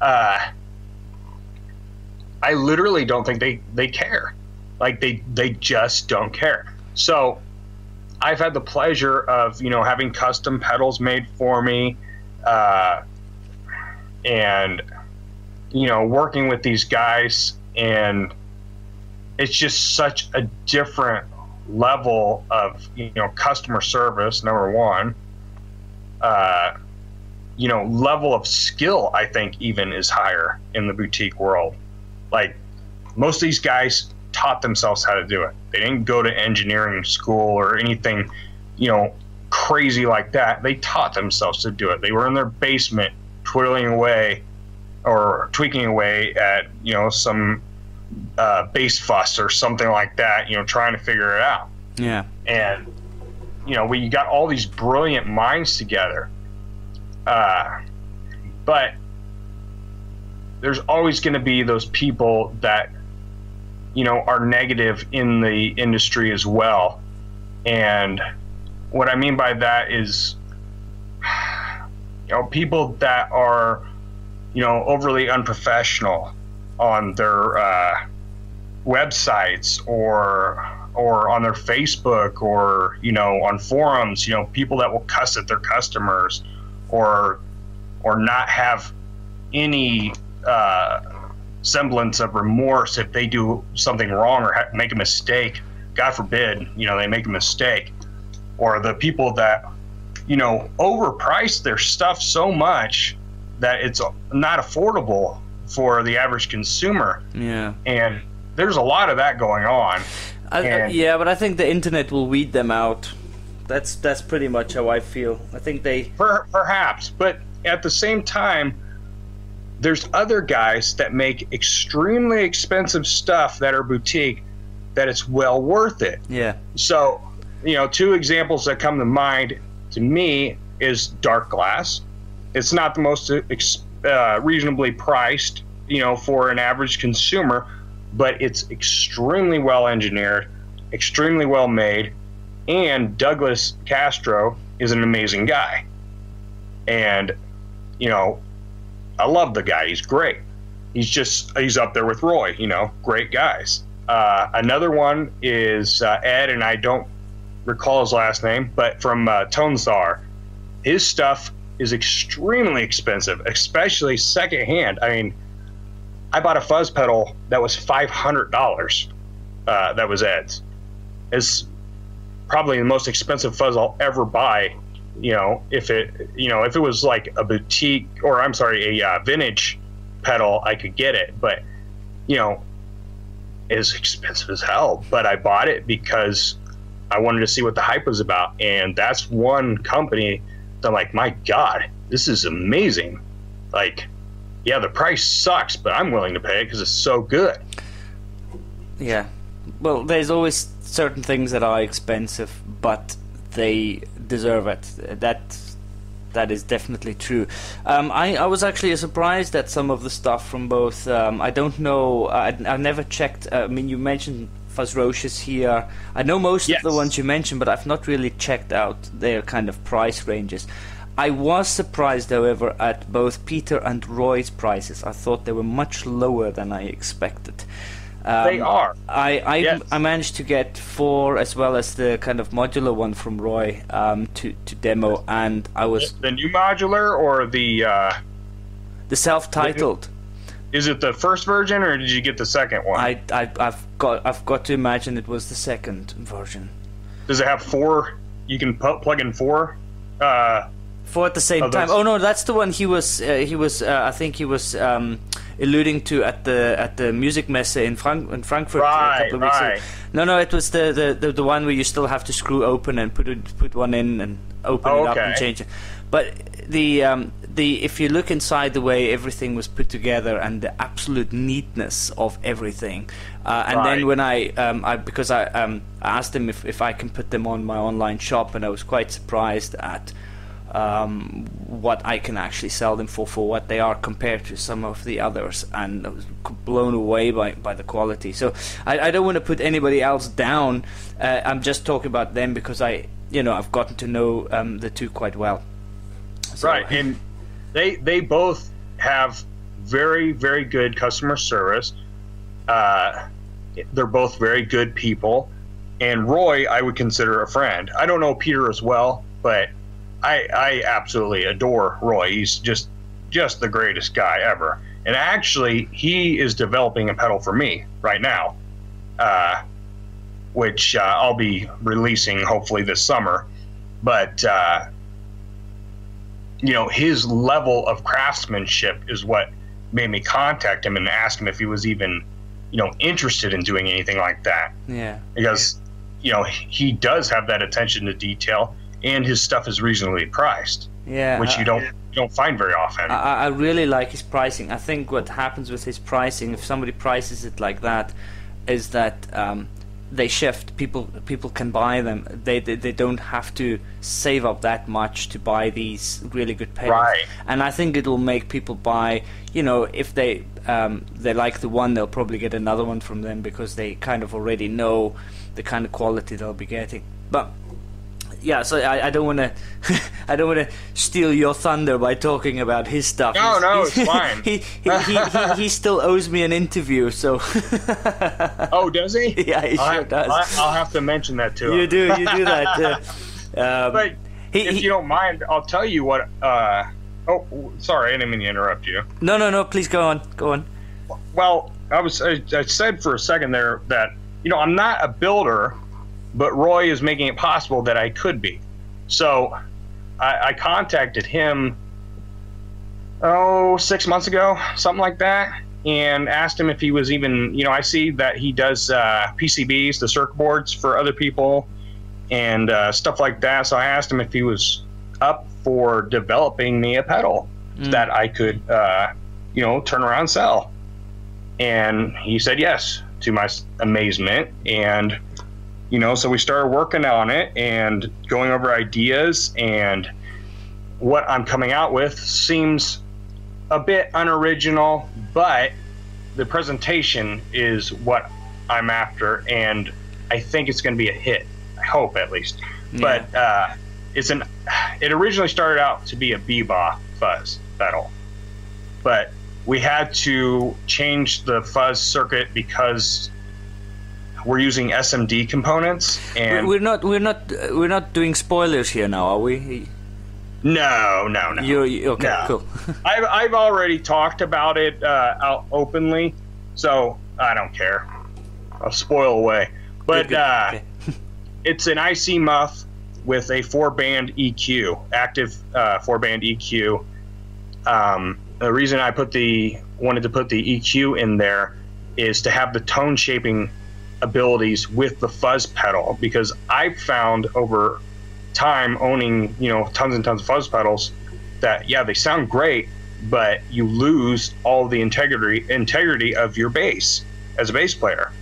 I literally don't think they care. Like, they just don't care. So I've had the pleasure of, having custom pedals made for me, and, working with these guys, and it's just such a different level of, customer service, number one. Level of skill, I think, even is higher in the boutique world. Like, most of these guys taught themselves how to do it. They didn't go to engineering school or anything, crazy like that. They taught themselves to do it. They were in their basement twiddling away or tweaking away at, some bass fuss or something like that, trying to figure it out. Yeah. And, we got all these brilliant minds together. But there's always going to be those people that, are negative in the industry as well. And what I mean by that is, people that are, overly unprofessional on their websites or on their Facebook or, on forums, people that will cuss at their customers or not have any semblance of remorse if they do something wrong or make a mistake. God forbid, they make a mistake. Or the people that, overprice their stuff so much that it's not affordable for the average consumer. Yeah. And there's a lot of that going on. Yeah, but I think the internet will weed them out. That's pretty much how I feel. I think they... Perhaps, but at the same time, there's other guys that make extremely expensive stuff that are boutique that it's well worth it. Yeah. So, two examples that come to mind to me is dark glass. It's not the most reasonably priced, for an average consumer, but it's extremely well engineered, extremely well made, and Douglas Castro is an amazing guy. And, I love the guy. He's great. He's up there with Roy, great guys. Another one is Ed, and I don't recall his last name, but from Tonzar. His stuff is extremely expensive, especially secondhand. I mean, I bought a fuzz pedal that was $500. That was Ed's. It's probably the most expensive fuzz I'll ever buy. If it was like a boutique, or I'm sorry, a vintage pedal, I could get it, but it's expensive as hell. But I bought it because I wanted to see what the hype was about, and that's one company that I'm like, my God, this is amazing. Like, yeah, the price sucks, but I'm willing to pay it because it's so good. Yeah, well, there's always certain things that are expensive, but they deserve it. That is definitely true. I was actually surprised at some of the stuff from both. I don't know. I've never checked. I mean, you mentioned Fuzz Roches here. I know most of the ones you mentioned, but I've not really checked out their kind of price ranges. I was surprised, however, at both Peter and Roy's prices. I thought they were much lower than I expected. They are. I managed to get 4 as well as the kind of modular one from Roy to demo, and I was the new modular or the self-titled. Is it the first version or did you get the second one? I've got to imagine it was the second version. Does it have 4? You can plug in 4. 4 at the same time. Oh no, that's the one he was. I think he was alluding to at the music messe in Frankfurt a couple of weeks ago. No, it was the one where you still have to screw open and put one in and open it up and change it. But the if you look inside the way everything was put together and the absolute neatness of everything, and then when I asked him if I can put them on my online shop, and I was quite surprised at what I can actually sell them for what they are compared to some of the others, and I was blown away by the quality. So I don't want to put anybody else down. I'm just talking about them because I've gotten to know the two quite well. So, right, and they both have very, very good customer service. They're both very good people, and Roy I would consider a friend. I don't know Peter as well, but I absolutely adore Roy. He's just the greatest guy ever. And actually, he is developing a pedal for me right now, which I'll be releasing hopefully this summer. But his level of craftsmanship is what made me contact him and ask him if he was even interested in doing anything like that. Yeah. Because, he does have that attention to detail, and his stuff is reasonably priced. Yeah. Which you don't find very often. I really like his pricing. I think what happens with his pricing, if somebody prices it like that, is that they shift. People can buy them. They don't have to save up that much to buy these really good pedals. Right. And I think it'll make people buy. If they like the one, they'll probably get another one from them because they kind of already know the kind of quality they'll be getting. But yeah, so I don't want to I don't want to steal your thunder by talking about his stuff. No, it's fine. He still owes me an interview, so. Oh, does he? Yeah, he sure does. I'll have to mention that to him. You do that. But if you don't mind, I'll tell you what. Oh, sorry, I didn't mean to interrupt you. No, please go on. Well, I said for a second there that I'm not a builder, but Roy is making it possible that I could be. So I contacted him 6 months ago, something like that, and asked him if he was even, I see that he does PCBs, the circuit boards for other people and stuff like that. So I asked him if he was up for developing me a pedal that I could, turn around and sell. And he said yes, to my amazement. And so we started working on it and going over ideas, and what I'm coming out with seems a bit unoriginal, but the presentation is what I'm after, and I think it's going to be a hit. I hope, at least. Yeah. But it originally started out to be a bebop fuzz pedal, but we had to change the fuzz circuit because we're using SMD components, and we're not doing spoilers here now, are we? No. Okay, no. Cool. I've already talked about it out openly, so I don't care. I'll spoil away. But good. Okay. It's an IC muff with a 4-band EQ, active 4-band EQ. The reason I wanted to put the EQ in there is to have the tone shaping abilities with the fuzz pedal, because I've found over time owning tons and tons of fuzz pedals that they sound great, but you lose all the integrity of your bass as a bass player,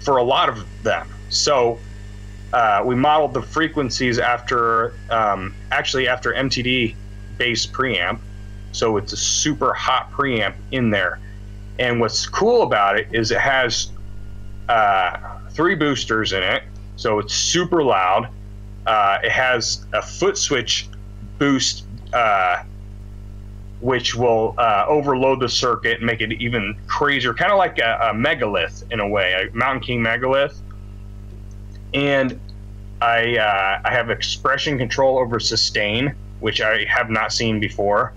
for a lot of them. So we modeled the frequencies after MTD bass preamp, so it's a super hot preamp in there. And what's cool about it is it has 3 boosters in it, so it's super loud. It has a foot switch boost, which will overload the circuit and make it even crazier, kind of like a megalith in a way, a Mountain King megalith. And I have expression control over sustain, which I have not seen before.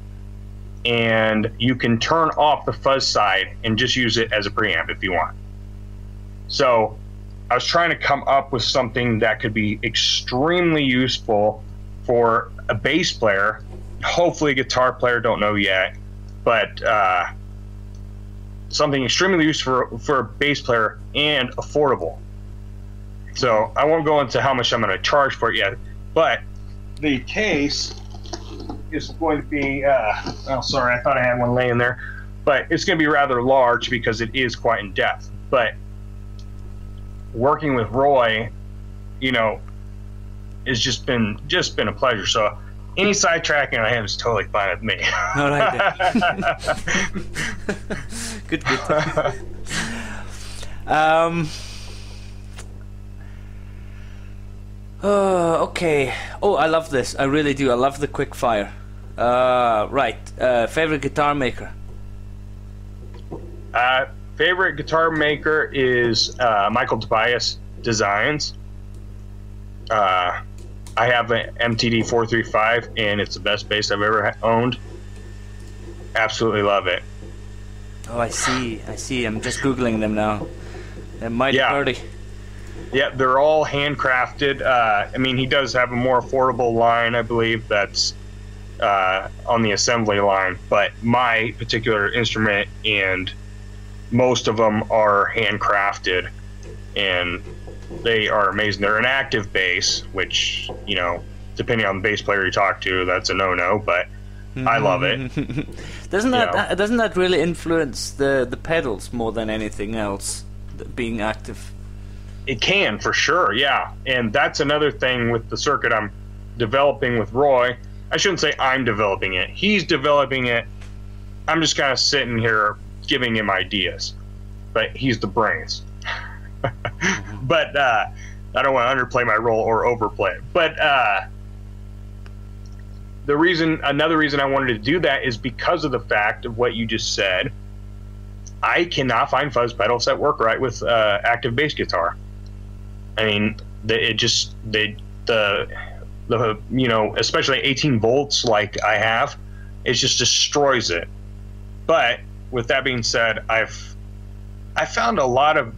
And you can turn off the fuzz side and just use it as a preamp if you want. So I was trying to come up with something that could be extremely useful for a bass player, hopefully a guitar player, don't know yet, but something extremely useful for a bass player and affordable. So I won't go into how much I'm going to charge for it yet, but the case is going to be, sorry, I thought I had one laying there, but it's going to be rather large because it is quite in depth. But working with Roy, it's just been a pleasure. So any sidetracking I have is totally fine with me. All right. Good. Okay. Oh, I love this. I really do. I love the quick fire. Right. Favorite guitar maker? Favorite guitar maker is Michael Tobias Designs. I have an MTD 435, and it's the best bass I've ever owned. Absolutely love it. Oh, I see. I'm just Googling them now. They're mighty pretty. Yeah, they're all handcrafted. I mean, he does have a more affordable line, I believe, that's on the assembly line. But my particular instrument and most of them are handcrafted, and they are amazing. They're an active bass, which, you know, depending on the bass player you talk to, that's a no-no, but I love it. Doesn't that really influence the pedals more than anything else, being active? It can, for sure, yeah. And that's another thing with the circuit I'm developing with Roy. I shouldn't say I'm developing it. He's developing it. I'm just kind of sitting here giving him ideas. But he's the brains. But I don't want to underplay my role or overplay it. But another reason I wanted to do that is because of the fact of what you just said. I cannot find fuzz pedals that work right with active bass guitar. I mean, the you know, especially 18 volts like I have, it just destroys it. But with that being said, I found a lot of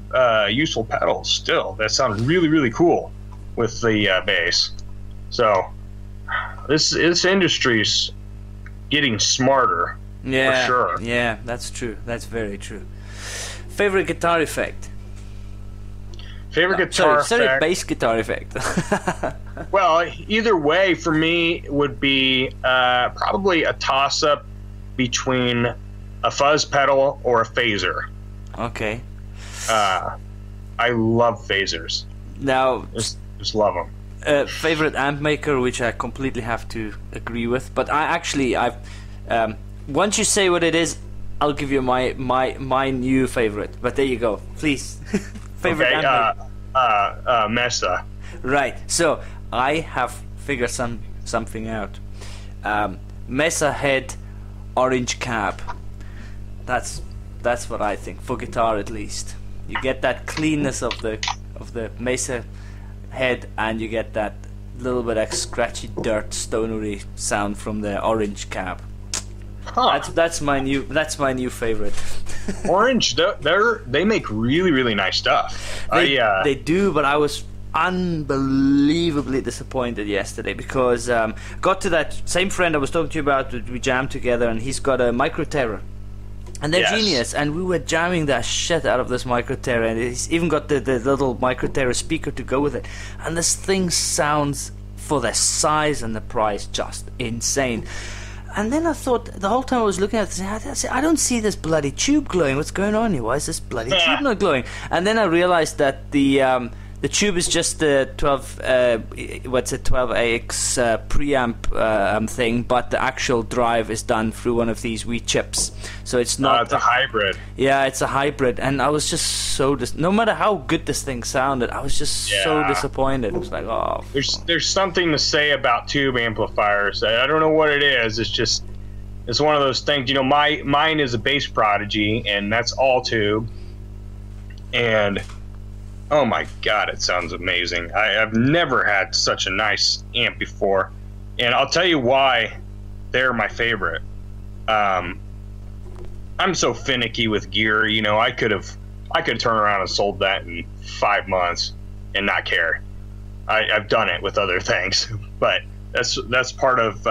useful pedals still that sound really, really cool with the bass. So this industry's getting smarter. Yeah, for sure. Yeah, that's true. That's very true. Favorite guitar effect? Favorite guitar effect? Sorry, bass guitar effect. Well, either way, for me, would be probably a toss-up between a fuzz pedal or a phaser. Okay. I love phasers. Now, just love them. Favorite amp maker, which I completely have to agree with, but I've once you say what it is, I'll give you my new favorite. But there you go, please. Favorite amp maker. Mesa. Right. So I have figured something out. Mesa head, orange cap. That's what I think, for guitar at least. You get that cleanness of the Mesa head, and you get that little bit of scratchy dirt stonery sound from the orange cap. Huh. That's my new favorite. Orange, they make really, really nice stuff. They do, but I was unbelievably disappointed yesterday because got to that same friend I was talking to you about. We jammed together, and he's got a Micro Terror. And they're genius, and we were jamming the shit out of this Micro Terror, and he's even got the little Micro Terror speaker to go with it. And this thing sounds, for the size and the price, just insane. And then I thought, the whole time I was looking at this, I don't see this bloody tube glowing. What's going on here? Why is this bloody tube not glowing? And then I realized that the tube is just the 12AX preamp thing, but the actual drive is done through one of these wee chips. So it's not. It's a hybrid. Yeah, it's a hybrid, and I was just so no matter how good this thing sounded, I was just so disappointed. It was like, oh. There's something to say about tube amplifiers. I don't know what it is. It's one of those things. You know, mine is a bass Prodigy, and that's all tube, and oh my God, it sounds amazing. I've never had such a nice amp before, and I'll tell you why they're my favorite. I'm so finicky with gear, you know. I could turn around and sold that in 5 months and not care. I've done it with other things, but that's part of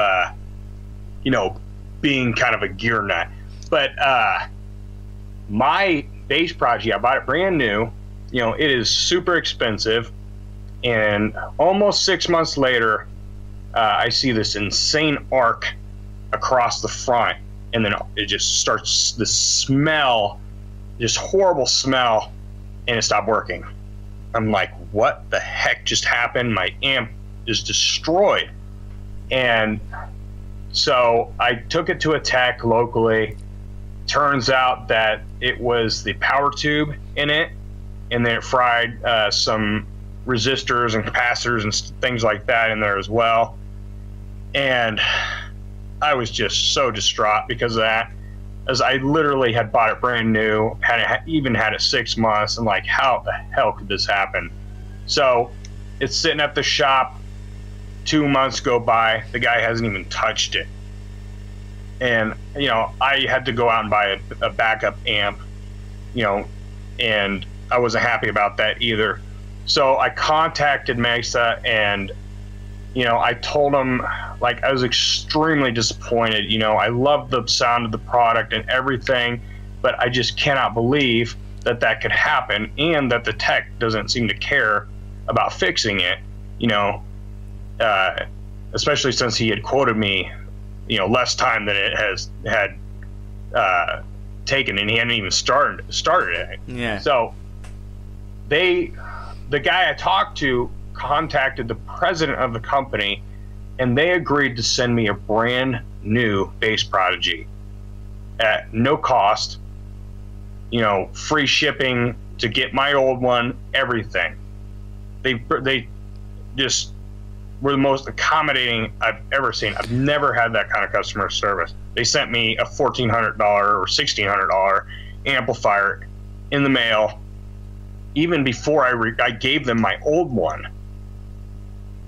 you know, being kind of a gear nut. But my bass Prodigy, I bought it brand new. You know, it is super expensive, and almost 6 months later, I see this insane arc across the front, and then it just starts the smell, this horrible smell, and it stopped working. I'm like, what the heck just happened? My amp is destroyed. And so I took it to a tech locally. Turns out that it was the power tube in it, and then it fried some resistors and capacitors and things like that in there as well. And I was just so distraught because of that, as I literally had bought it brand new, even had it 6 months, and like, how the hell could this happen? So it's sitting at the shop. 2 months go by, the guy hasn't even touched it. And, you know, I had to go out and buy a backup amp, you know, and I wasn't happy about that either. So I contacted Mesa, and, you know, I told them, like, I was extremely disappointed. You know, I love the sound of the product and everything, but I just cannot believe that that could happen, and that the tech doesn't seem to care about fixing it, you know, especially since he had quoted me, you know, less time than it had taken, and he hadn't even started it. Yeah. So the guy I talked to contacted the president of the company, and they agreed to send me a brand new Bass Prodigy at no cost, you know, free shipping to get my old one, everything. They just were the most accommodating I've ever seen. I've never had that kind of customer service. They sent me a $1,400 or $1,600 amplifier in the mail, even before I gave them my old one.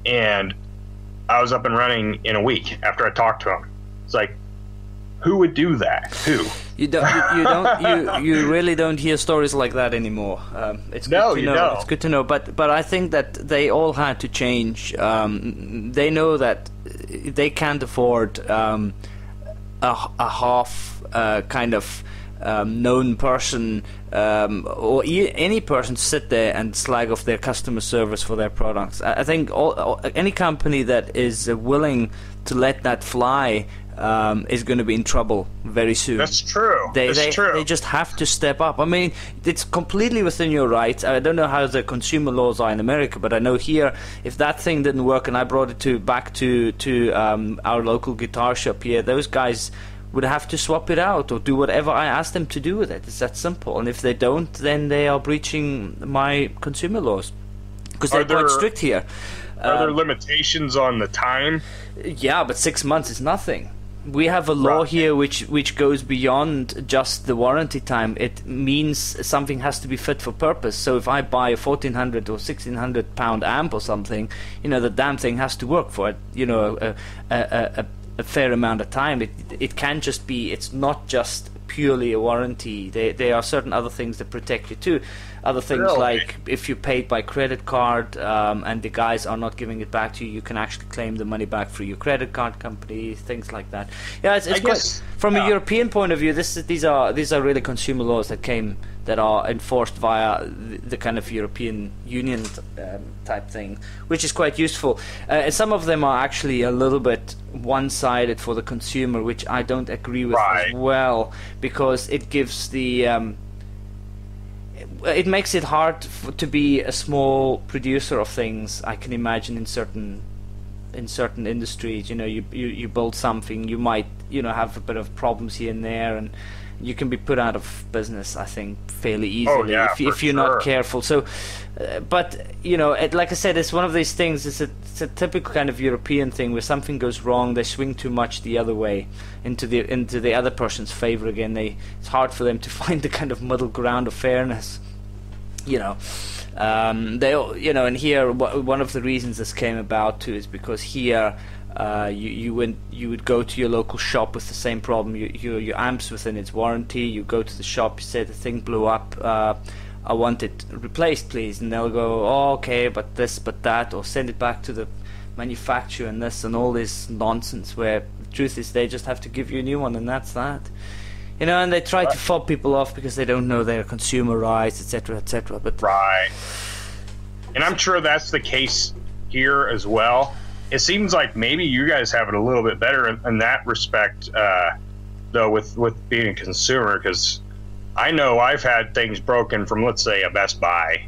And I was up and running in a week after I talked to them. It's like, who would do that? Who? You really don't hear stories like that anymore. It's good to know. It's good to know. But I think that they all had to change. They know that they can't afford a half kind of known person or any person to sit there and slag off their customer service for their products. I think any company that is willing to let that fly is going to be in trouble very soon. That's true. They just have to step up. I mean, it's completely within your rights. I don't know how the consumer laws are in America, but I know here, if that thing didn't work and I brought it back to our local guitar shop here, those guys would have to swap it out or do whatever I asked them to do with it. It's that simple. And if they don't, then they are breaching my consumer laws, because they're quite strict here. Are there limitations on the time? Yeah, but 6 months is nothing. We have a law here which goes beyond just the warranty time. It means something has to be fit for purpose. So if I buy a 1,400 or 1,600 pound amp or something, you know, the damn thing has to work for it, you know, a fair amount of time. It can't just be, it's not just purely a warranty. There are certain other things that protect you too. Other things like if you paid by credit card and the guys are not giving it back to you, you can actually claim the money back through your credit card company, things like that. Yeah, it's quite, from a European point of view, these are really consumer laws that are enforced via the kind of European Union type thing, which is quite useful. And some of them are actually a little bit one-sided for the consumer, which I don't agree with as well, because it gives the it makes it hard to be a small producer of things. I can imagine in certain industries, you know, you build something, you might, you know, have a bit of problems here and there, and you can be put out of business, I think, fairly easily if you're not careful. So, but you know, like I said, it's one of these things. It's a typical kind of European thing where something goes wrong, they swing too much the other way into the other person's favor again. It's hard for them to find the kind of middle ground of fairness. You know, you know, and here one of the reasons this came about too is because here you would go to your local shop with the same problem. Your amp's within its warranty. You go to the shop, you say the thing blew up. I want it replaced, please, and they'll go, oh, okay, but this, but that, or send it back to the manufacturer and this and all this nonsense. Where the truth is, they just have to give you a new one, and that's that. You know, and they try to fob people off because they don't know their consumer rights, etc., etc. But and I'm sure that's the case here as well. It seems like maybe you guys have it a little bit better in that respect, though, with being a consumer, because I know I've had things broken from, let's say, a Best Buy,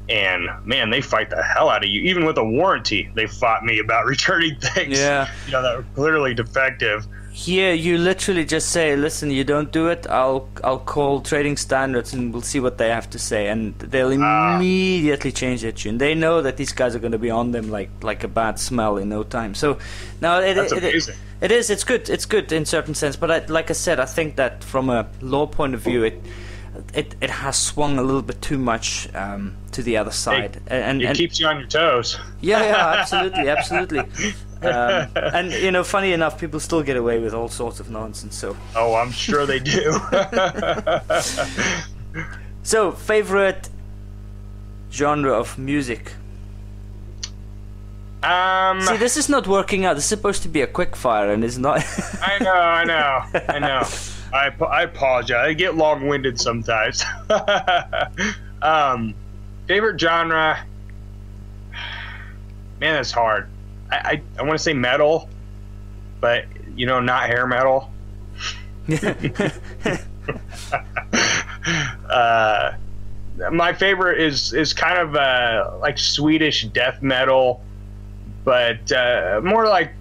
and man, they fight the hell out of you. Even with a warranty, they fought me about returning things, you know, that were clearly defective. Here, you literally just say, listen, you don't do it, I'll call Trading Standards and we'll see what they have to say, and they'll immediately change their tune. They know that these guys are going to be on them like a bad smell in no time. So, no, that's amazing. It's good in certain sense, but like I said, I think that from a law point of view, it has swung a little bit too much to the other side. It keeps you on your toes. Yeah, absolutely. And you know, funny enough, people still get away with all sorts of nonsense. So I'm sure they do. So, favorite genre of music? See, this is not working out. This is supposed to be a quick fire, and it's not. I know. I apologize. I get long-winded sometimes. Favorite genre? Man, that's hard. I want to say metal, but not hair metal. My favorite is kind of like Swedish death metal, but more like,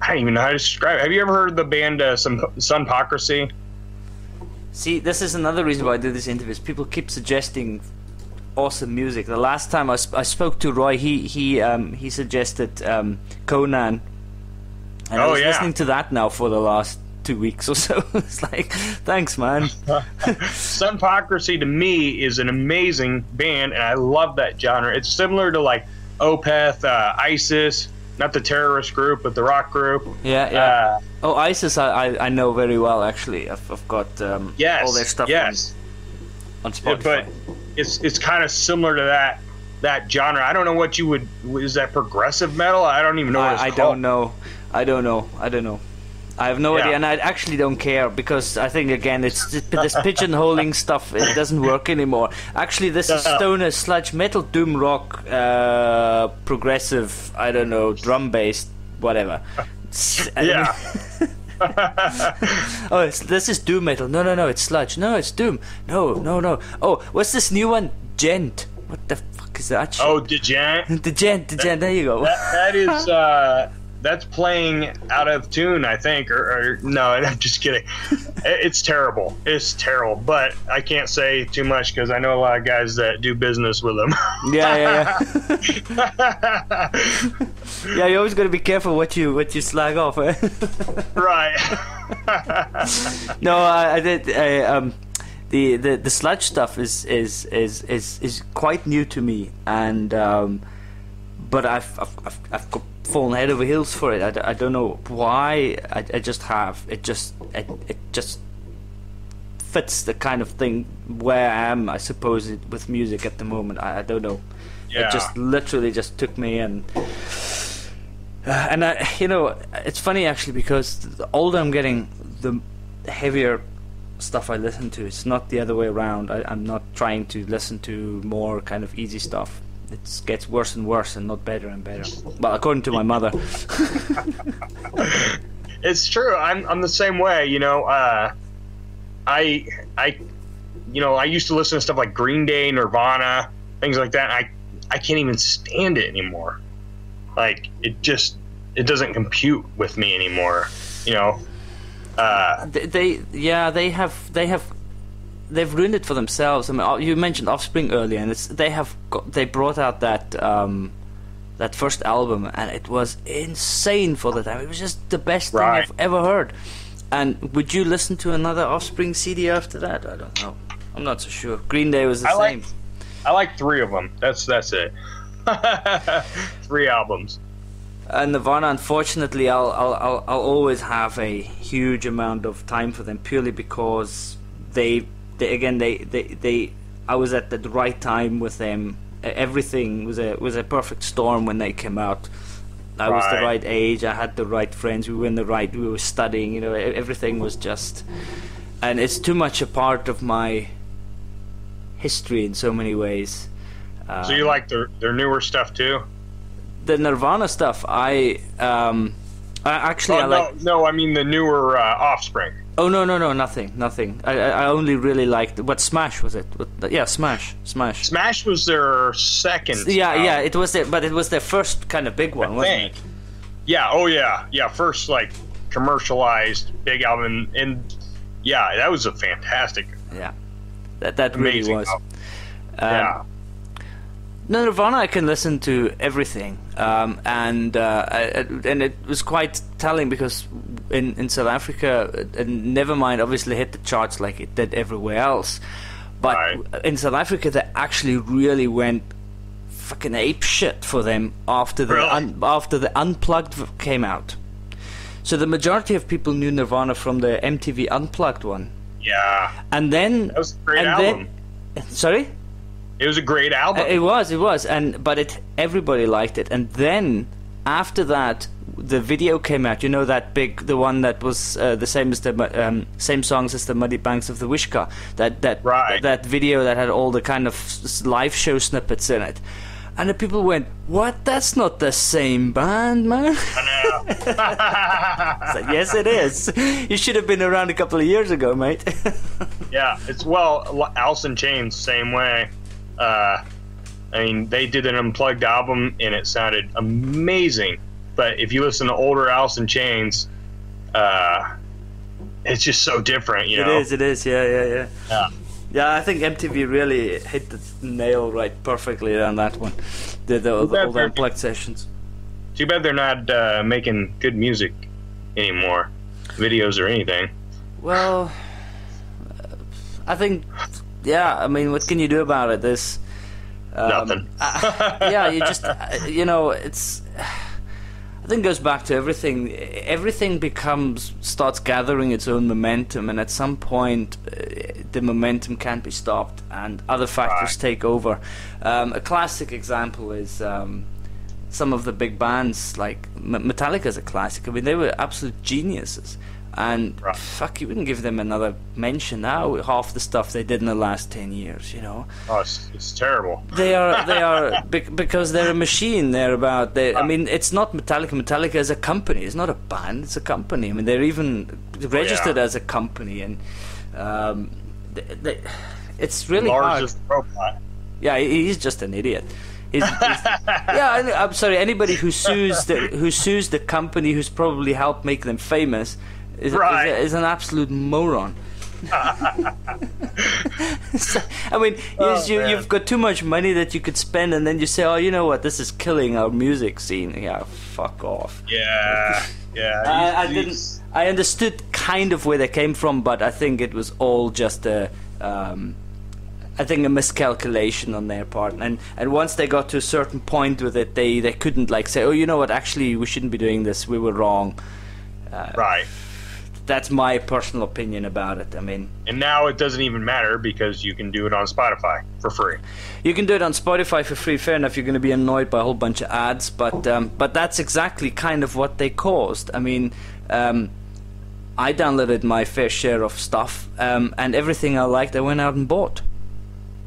I don't even know how to describe it. Have you ever heard the band Sunpocracy? See, this is another reason why I do this interviews. People keep suggesting awesome music. The last time I spoke to Roy, he suggested Conan, and I was listening to that now for the last 2 weeks or so. It's like, thanks, man. Sunpocracy to me is an amazing band, and I love that genre. It's similar to like Opeth, ISIS, not the terrorist group, but the rock group. Yeah. Oh, ISIS, I know very well, actually. I've got all their stuff on Spotify. But it's kind of similar to that genre. I don't know what you would. Is that progressive metal? I don't even know what it's called. I don't know. I have no idea, and I actually don't care, because I think, again, it's this pigeonholing stuff. It doesn't work anymore. Actually, this is stoner, sludge metal, doom rock, progressive, I don't know, drum bass, whatever. Yeah. This is doom metal. No, it's sludge. No, it's doom. No. Oh, what's this new one? Gent. What the fuck is that shit? Oh, Degent. Degent. There you go. That is that's playing out of tune, I think, or no, I'm just kidding. It's terrible. It's terrible, but I can't say too much because I know a lot of guys that do business with them. Yeah. Yeah, you always got to be careful what you slag off. Eh? Right. No, I did. The sludge stuff is quite new to me, and but I've fallen head over heels for it. I don't know why. I just have. It just fits the kind of thing where I am, I suppose, with music at the moment. I don't know. Yeah. It just literally just took me, and it's funny actually, because the older I'm getting, the heavier stuff I listen to. It's not the other way around. I'm not trying to listen to more kind of easy stuff. It gets worse and worse, and not better and better. Well, according to my mother. It's true. I'm the same way. I used to listen to stuff like Green Day, Nirvana, things like that. I can't even stand it anymore. Like, it doesn't compute with me anymore. They've ruined it for themselves. I mean, you mentioned Offspring earlier, and they brought out that first album, and it was insane for the time. It was just the best thing I've ever heard. And would you listen to another Offspring CD after that? I don't know. I'm not so sure. Green Day was the same. I like 3 of them. That's it. 3 albums. And Nirvana, unfortunately, I'll always have a huge amount of time for them, purely because I was at the right time with them. Everything was a perfect storm when they came out. I was the right age. I had the right friends. We were studying. Everything was just, and it's too much a part of my history in so many ways. So you like their newer stuff too? The Nirvana stuff, I mean the newer Offspring. Oh no, nothing. I only really liked, what, Smash was it? Smash. Smash was their second. Yeah, it was their first kind of big one, wasn't it? Yeah. First like commercialized big album, and that was a fantastic. Yeah, that really was. Yeah. No, Nirvana, I can listen to everything, and it was quite telling, because in South Africa, Nevermind obviously hit the charts like it did everywhere else, but in South Africa they actually really went fucking ape shit for them after the Unplugged came out. So the majority of people knew Nirvana from the MTV Unplugged one. Yeah, and then that was a great album. Sorry. It was a great album. It was, but everybody liked it. And then after that, the video came out, you know, that big, the one that was the same as the same songs as the Muddy Banks of the Wishkah, that video that had all the kind of live show snippets in it. And the people went, "What? That's not the same band, man." I know. I said, yes, it is. You should have been around a couple of years ago, mate. Yeah, it's Alice in Chains, same way. I mean, they did an unplugged album and it sounded amazing. But if you listen to older Alice in Chains, it's just so different, you know? It is, yeah. Yeah, I think MTV really hit the nail right perfectly on that one. All the unplugged sessions. Too bad they're not making good music anymore, videos or anything. Well, I think, yeah, I mean, what can you do about it? There's nothing. Yeah, you just, you know, it's... I think it goes back to everything. Everything starts gathering its own momentum, and at some point, the momentum can't be stopped, and other factors take over. A classic example is some of the big bands, like Metallica is a classic. I mean, they were absolute geniuses, and fuck, you wouldn't give them another mention now. Half the stuff they did in the last 10 years, you know. Oh, it's terrible. They are because they're a machine. I mean, it's not Metallica. Metallica is a company. It's not a band. It's a company. I mean, they're even registered as a company, and it's really hard. Robot. Yeah, he's just an idiot. Yeah, I'm sorry. Anybody who sues the company who's probably helped make them famous is an absolute moron. So, I mean, you've got too much money that you could spend, and then you say, "Oh, you know what? This is killing our music scene." Yeah, fuck off. Yeah. I understood kind of where they came from, but I think it was all just a miscalculation on their part. And once they got to a certain point with it, they couldn't like say, "Oh, you know what? Actually, we shouldn't be doing this. We were wrong." That's my personal opinion about it. I mean, and now it doesn't even matter because you can do it on Spotify for free. You can do it on Spotify for free. Fair enough. You're going to be annoyed by a whole bunch of ads, but that's exactly kind of what they caused. I mean, I downloaded my fair share of stuff, and everything I liked, I went out and bought.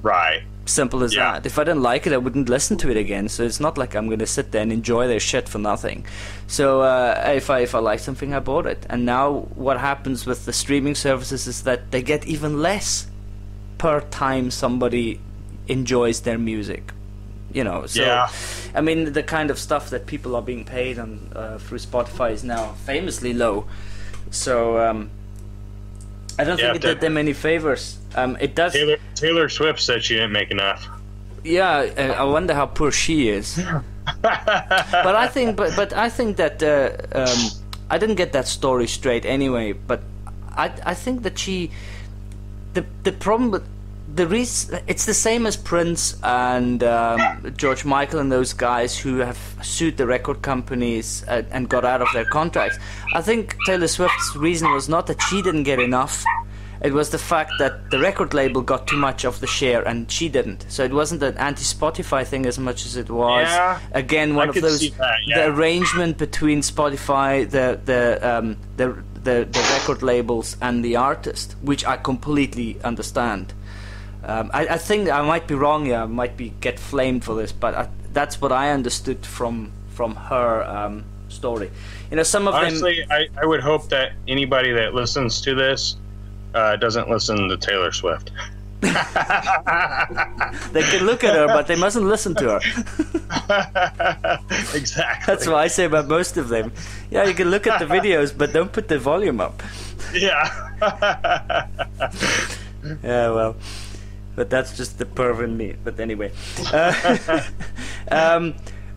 Right. Simple as that. If I didn't like it, I wouldn't listen to it again. So it's not like I'm going to sit there and enjoy their shit for nothing. So if I like something, I bought it. And now what happens with the streaming services is that they get even less per time somebody enjoys their music. You know. So I mean, the kind of stuff that people are being paid on through Spotify is now famously low. So I don't think it did them any favors. It does. Taylor Swift said she didn't make enough. Yeah, I wonder how poor she is. But I think that I didn't get that story straight anyway. But I think that the problem with the reason it's the same as Prince and George Michael and those guys who have sued the record companies and got out of their contracts. I think Taylor Swift's reason was not that she didn't get enough. It was the fact that the record label got too much of the share and she didn't. So it wasn't an anti-Spotify thing as much as it was again one of those the arrangement between Spotify, the record labels and the artist, which I completely understand. I think I might be wrong. I might get flamed for this, but that's what I understood from her story. You know, some of honestly, them. I would hope that anybody that listens to this doesn't listen to Taylor Swift. They can look at her, but they mustn't listen to her. Exactly. That's what I say about most of them. Yeah, you can look at the videos, but don't put the volume up. Yeah. Yeah, well. But that's just the perv in me. But anyway.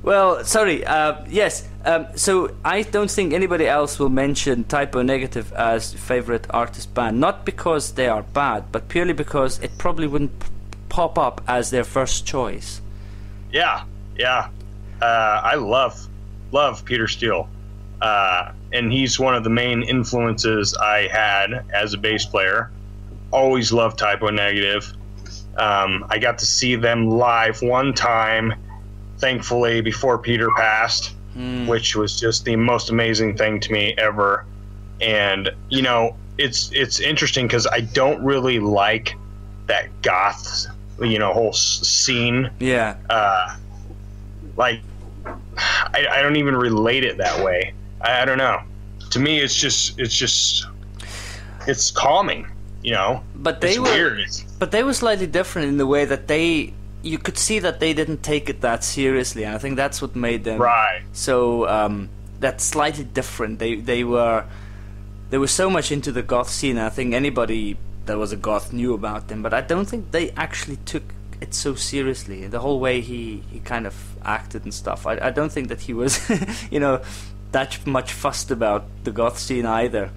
Well, sorry. Yes. So I don't think anybody else will mention Type O Negative as favorite artist band. Not because they are bad, but purely because it probably wouldn't pop up as their first choice. Yeah. I love Peter Steele. And he's one of the main influences I had as a bass player. Always loved Type O Negative. I got to see them live one time, thankfully, before Peter passed. which was just the most amazing thing to me ever. And you know, it's interesting because I don't really like that goth, you know, whole scene. Yeah. Like, I don't even relate it that way. I don't know. To me, it's calming, you know. But they it's were weird. But they were slightly different in the way that you could see that they didn't take it that seriously, and I think that's what made them right. So that's slightly different. They were so much into the goth scene. I think anybody that was a goth knew about them, but I don't think they actually took it so seriously. The whole way he kind of acted and stuff. I don't think that he was, you know, that much fussed about the goth scene either.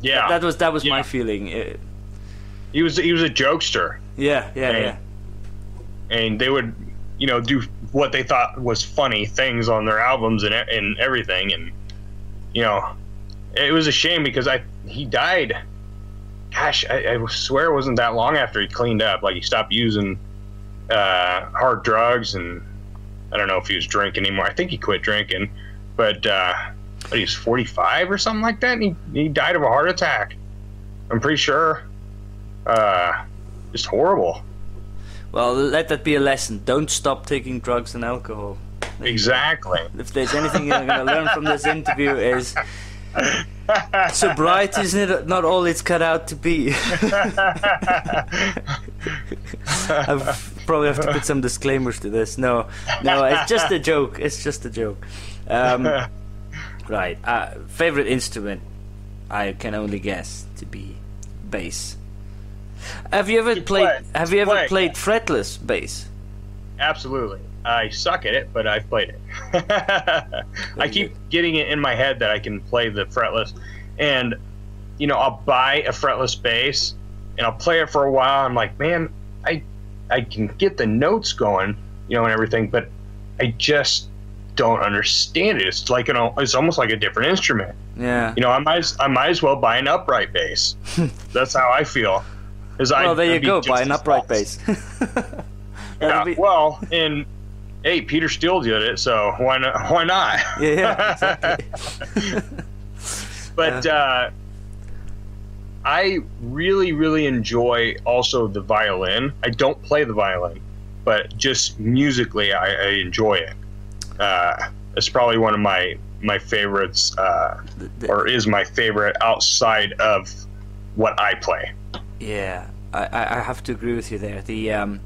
Yeah, that was my feeling. He was a jokester. Yeah. And they would, you know, do what they thought was funny things on their albums and everything. And you know, it was a shame because he died. Gosh, I swear it wasn't that long after he cleaned up. Like, he stopped using hard drugs, and I don't know if he was drinking anymore. I think he quit drinking, but he was 45 or something like that, and he died of a heart attack. I'm pretty sure. Just horrible. Well, let that be a lesson. Don't stop taking drugs and alcohol. Exactly. If there's anything you're going to learn from this interview is sobriety is not all it's cut out to be. I probably have to put some disclaimers to this. No, it's just a joke. It's just a joke. Right. Favorite instrument? I can only guess to be bass. Have you ever played fretless bass? Absolutely. I suck at it, but I've played it. I keep getting it in my head that I can play the fretless, and you know, I'll buy a fretless bass and I'll play it for a while. I'm like, man, I can get the notes going, you know, and everything, but I just don't understand it. It's like it's almost like a different instrument. Yeah. You know, I might as well buy an upright bass. That's how I feel. Well, there you go. Buy an upright bass. Yeah. Well, and hey, Peter Steele did it, so why not? Yeah, exactly. But I really, really enjoy also the violin. I don't play the violin, but just musically, I enjoy it. It's probably one of my favorites, or is my favorite outside of what I play. Yeah, I have to agree with you there. I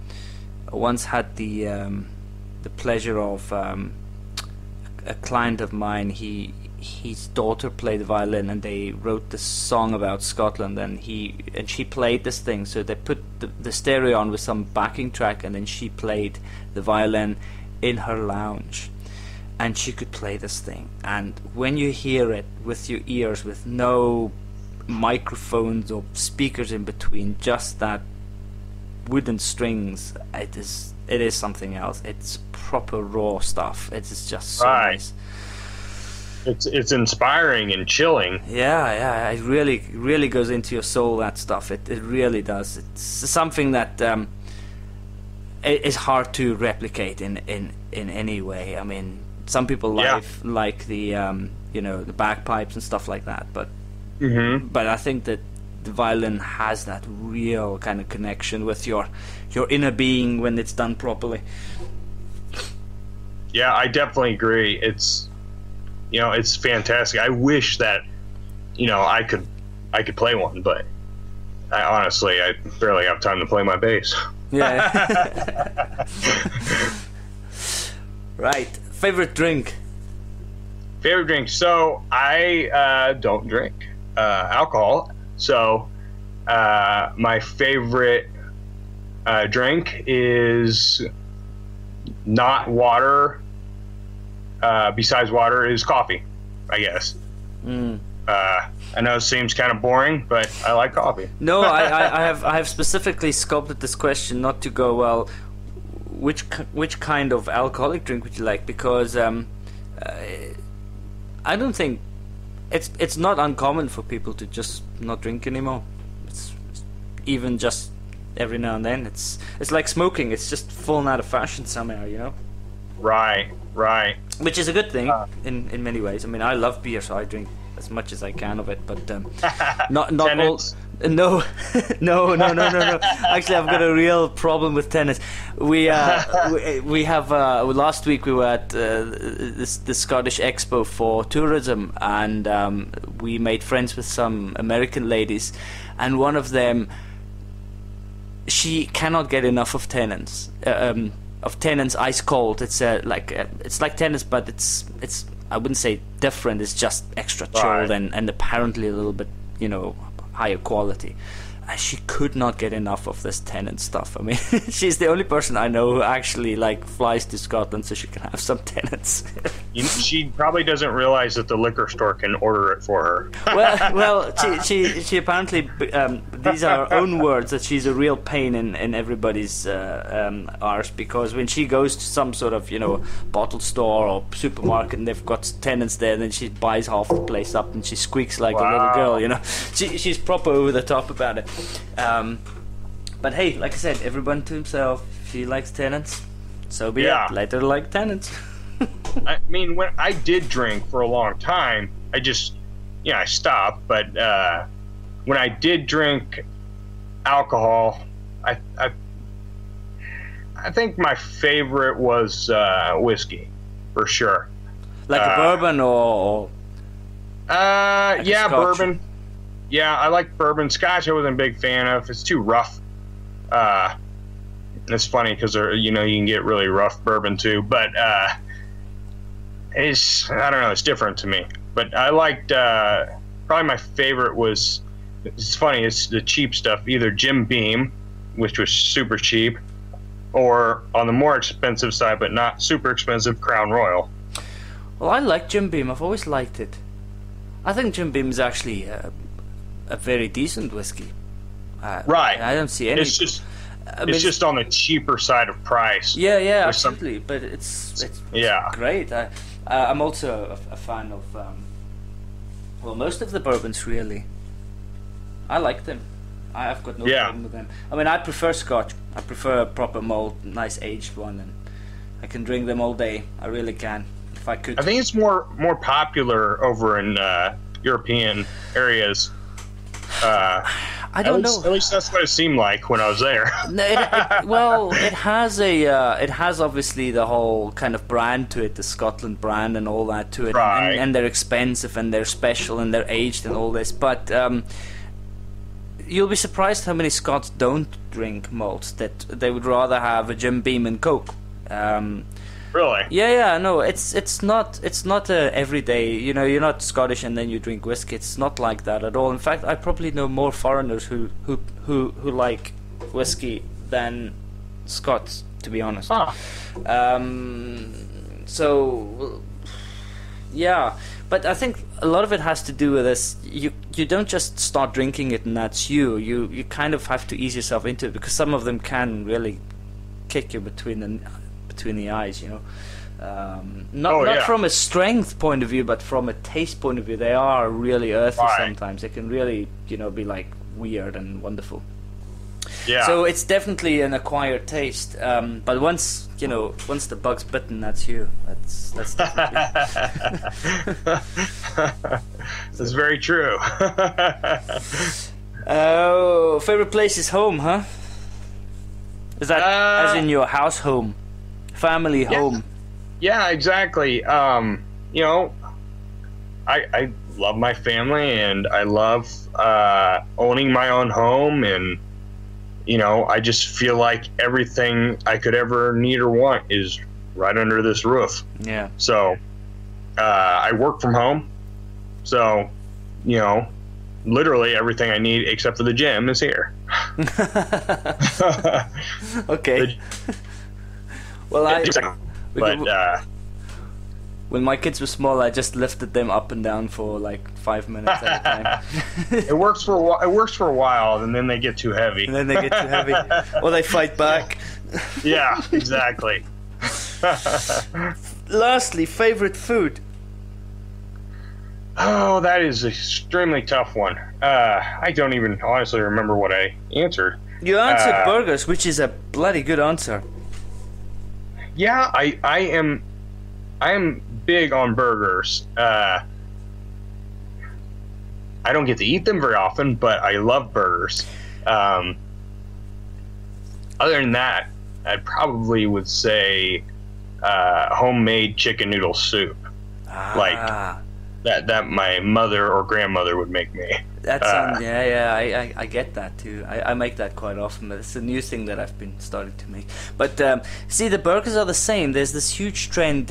once had the pleasure of a client of mine. His daughter played the violin, and they wrote this song about Scotland, and she played this thing. So they put the stereo on with some backing track, and then she played the violin in her lounge, and she could play this thing. And when you hear it with your ears, with no microphones or speakers in between, just that wooden strings, it is something else. It's proper raw stuff. It is just so nice. It's inspiring and chilling. Yeah, it really goes into your soul, that stuff. It really does. It's something that it is hard to replicate in any way. I mean, some people like the the bagpipes and stuff like that, but but I think that the violin has that real kind of connection with your inner being when it's done properly. Yeah, I definitely agree. It's it's fantastic. I wish that I could play one, but I barely have time to play my bass. Yeah. Right. Favorite drink? So I don't drink alcohol. So my favorite drink is not water. Besides water is coffee, I guess. I know it seems kind of boring, but I like coffee. No, I have specifically sculpted this question not to go, well, which kind of alcoholic drink would you like? Because I don't think it's not uncommon for people to just not drink anymore. It's even just every now and then. It's like smoking. It's just fallen out of fashion somehow, Right. which is a good thing in many ways. I mean, I love beer, so I drink as much as I can of it, but not all. No, no. Actually, I've got a real problem with tennis. We have last week we were at the Scottish Expo for tourism, and we made friends with some American ladies, and one of them, she cannot get enough of tennis. Of tennis ice cold. It's like tennis, but it's I wouldn't say different. It's just extra chilled and apparently a little bit, higher quality. And she could not get enough of this tennis stuff. I mean, she's the only person I know who actually flies to Scotland so she can have some tennis. She probably doesn't realize that the liquor store can order it for her. well, she apparently, these are her own words, that she's a real pain in everybody's arse, because when she goes to some sort of bottle store or supermarket and they've got tenants there, then she buys half the place up and she squeaks like a little girl. She's proper over the top about it. But hey, like I said, everyone to himself. She likes tenants, so be it. Let her like tenants. I mean, when I did drink for a long time, I stopped. But when I did drink alcohol, I think my favorite was whiskey, for sure. Like a bourbon or yeah, bourbon. Yeah, I like bourbon. Scotch I wasn't a big fan of. It's too rough. It's funny because you can get really rough bourbon too, but I don't know, it's different to me. But I liked probably my favorite was, it's funny, it's the cheap stuff, either Jim Beam, which was super cheap, or on the more expensive side but not super expensive, Crown Royal. Well, I like Jim Beam. I've always liked it. I think Jim Beam is actually a very decent whiskey. Right. I don't see any. It's just on the cheaper side of price. Yeah, absolutely. But it's great. I'm also a fan of most of the bourbons, really. I like them. I've got no problem with them. I mean, I prefer Scotch. I prefer a proper malt, nice aged one, and I can drink them all day. I really can, if I could. I think it's more popular over in European areas. I don't know. At least that's what it seemed like when I was there. It has obviously the whole kind of brand to it, the Scotland brand and all that to it, right. and they're expensive and they're special and they're aged and all this. But you'll be surprised how many Scots don't drink malts. That they would rather have a Jim Beam and Coke. Really? Yeah. No, it's not a everyday. You're not Scottish and then you drink whiskey. It's not like that at all. In fact, I probably know more foreigners who like whiskey than Scots, to be honest. So, yeah. But I think a lot of it has to do with this. You don't just start drinking it and that's you. You kind of have to ease yourself into it, because some of them can really kick you between the eyes, not from a strength point of view, but from a taste point of view. They are really earthy sometimes. They can really, be like weird and wonderful. Yeah. So it's definitely an acquired taste. But once the bug's bitten, that's you. That's definitely. That's very true. Oh, favorite place is home, huh? Is that as in your house home? Family home. Yeah, exactly. I love my family, and I love owning my own home, and I just feel like everything I could ever need or want is right under this roof. Yeah. So I work from home, so literally everything I need except for the gym is here. Okay. Well, when my kids were small, I just lifted them up and down for like 5 minutes at a time. It works for a while, and then they get too heavy. Or they fight back. Yeah, exactly. Lastly, favorite food. Oh, that is an extremely tough one. I don't even honestly remember what I answered. You answered burgers, which is a bloody good answer. Yeah, I am big on burgers. I don't get to eat them very often, but I love burgers. Other than that, I probably would say homemade chicken noodle soup, like that my mother or grandmother would make me. That's I get that too. I make that quite often, but it's a new thing that I've been starting to make. But see, the burgers are the same. There's this huge trend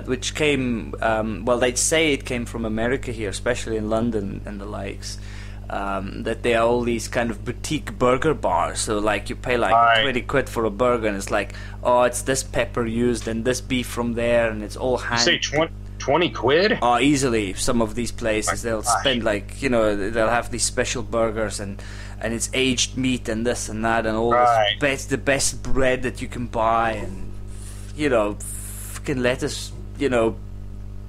which came, well, they'd say it came from America here, especially in London and the likes, that there are all these kind of boutique burger bars. So like you pay like 20 quid for a burger, and it's like, oh, it's this pepper used and this beef from there, and it's all hand. You say 20 quid? Oh, easily. Some of these places, they'll spend like, you know, they'll have these special burgers, and it's aged meat and this and that, and all this the best bread that you can buy, and, you know, fucking lettuce, you know,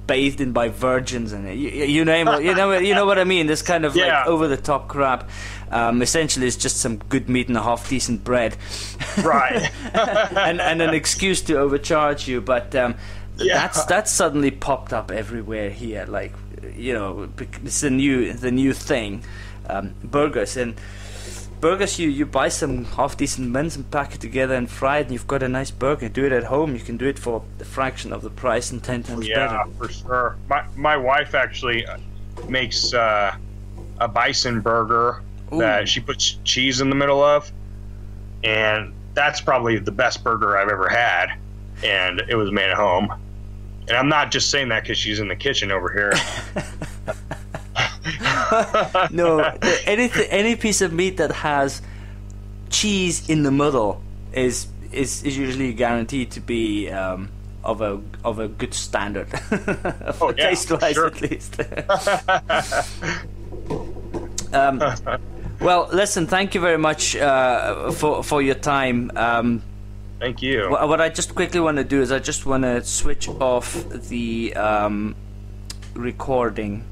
bathed in by virgins, and you name it, you know what I mean. This kind of like over the top crap. Essentially, it's just some good meat and a half decent bread, right? and an excuse to overcharge you, but. That's suddenly popped up everywhere here. Like, you know, it's the new thing. Burgers, you buy some half decent mince and pack it together and fry it, and you've got a nice burger. Do it at home. You can do it for a fraction of the price and 10 times better. Yeah, for sure. My wife actually makes a bison burger that she puts cheese in the middle of, and that's probably the best burger I've ever had. And it was made at home. And I'm not just saying that because she's in the kitchen over here. No, any piece of meat that has cheese in the middle is usually guaranteed to be of a good standard, taste-wise, sure. at least. Well, listen, thank you very much for your time. Thank you. What I just quickly want to do is I just want to switch off the recording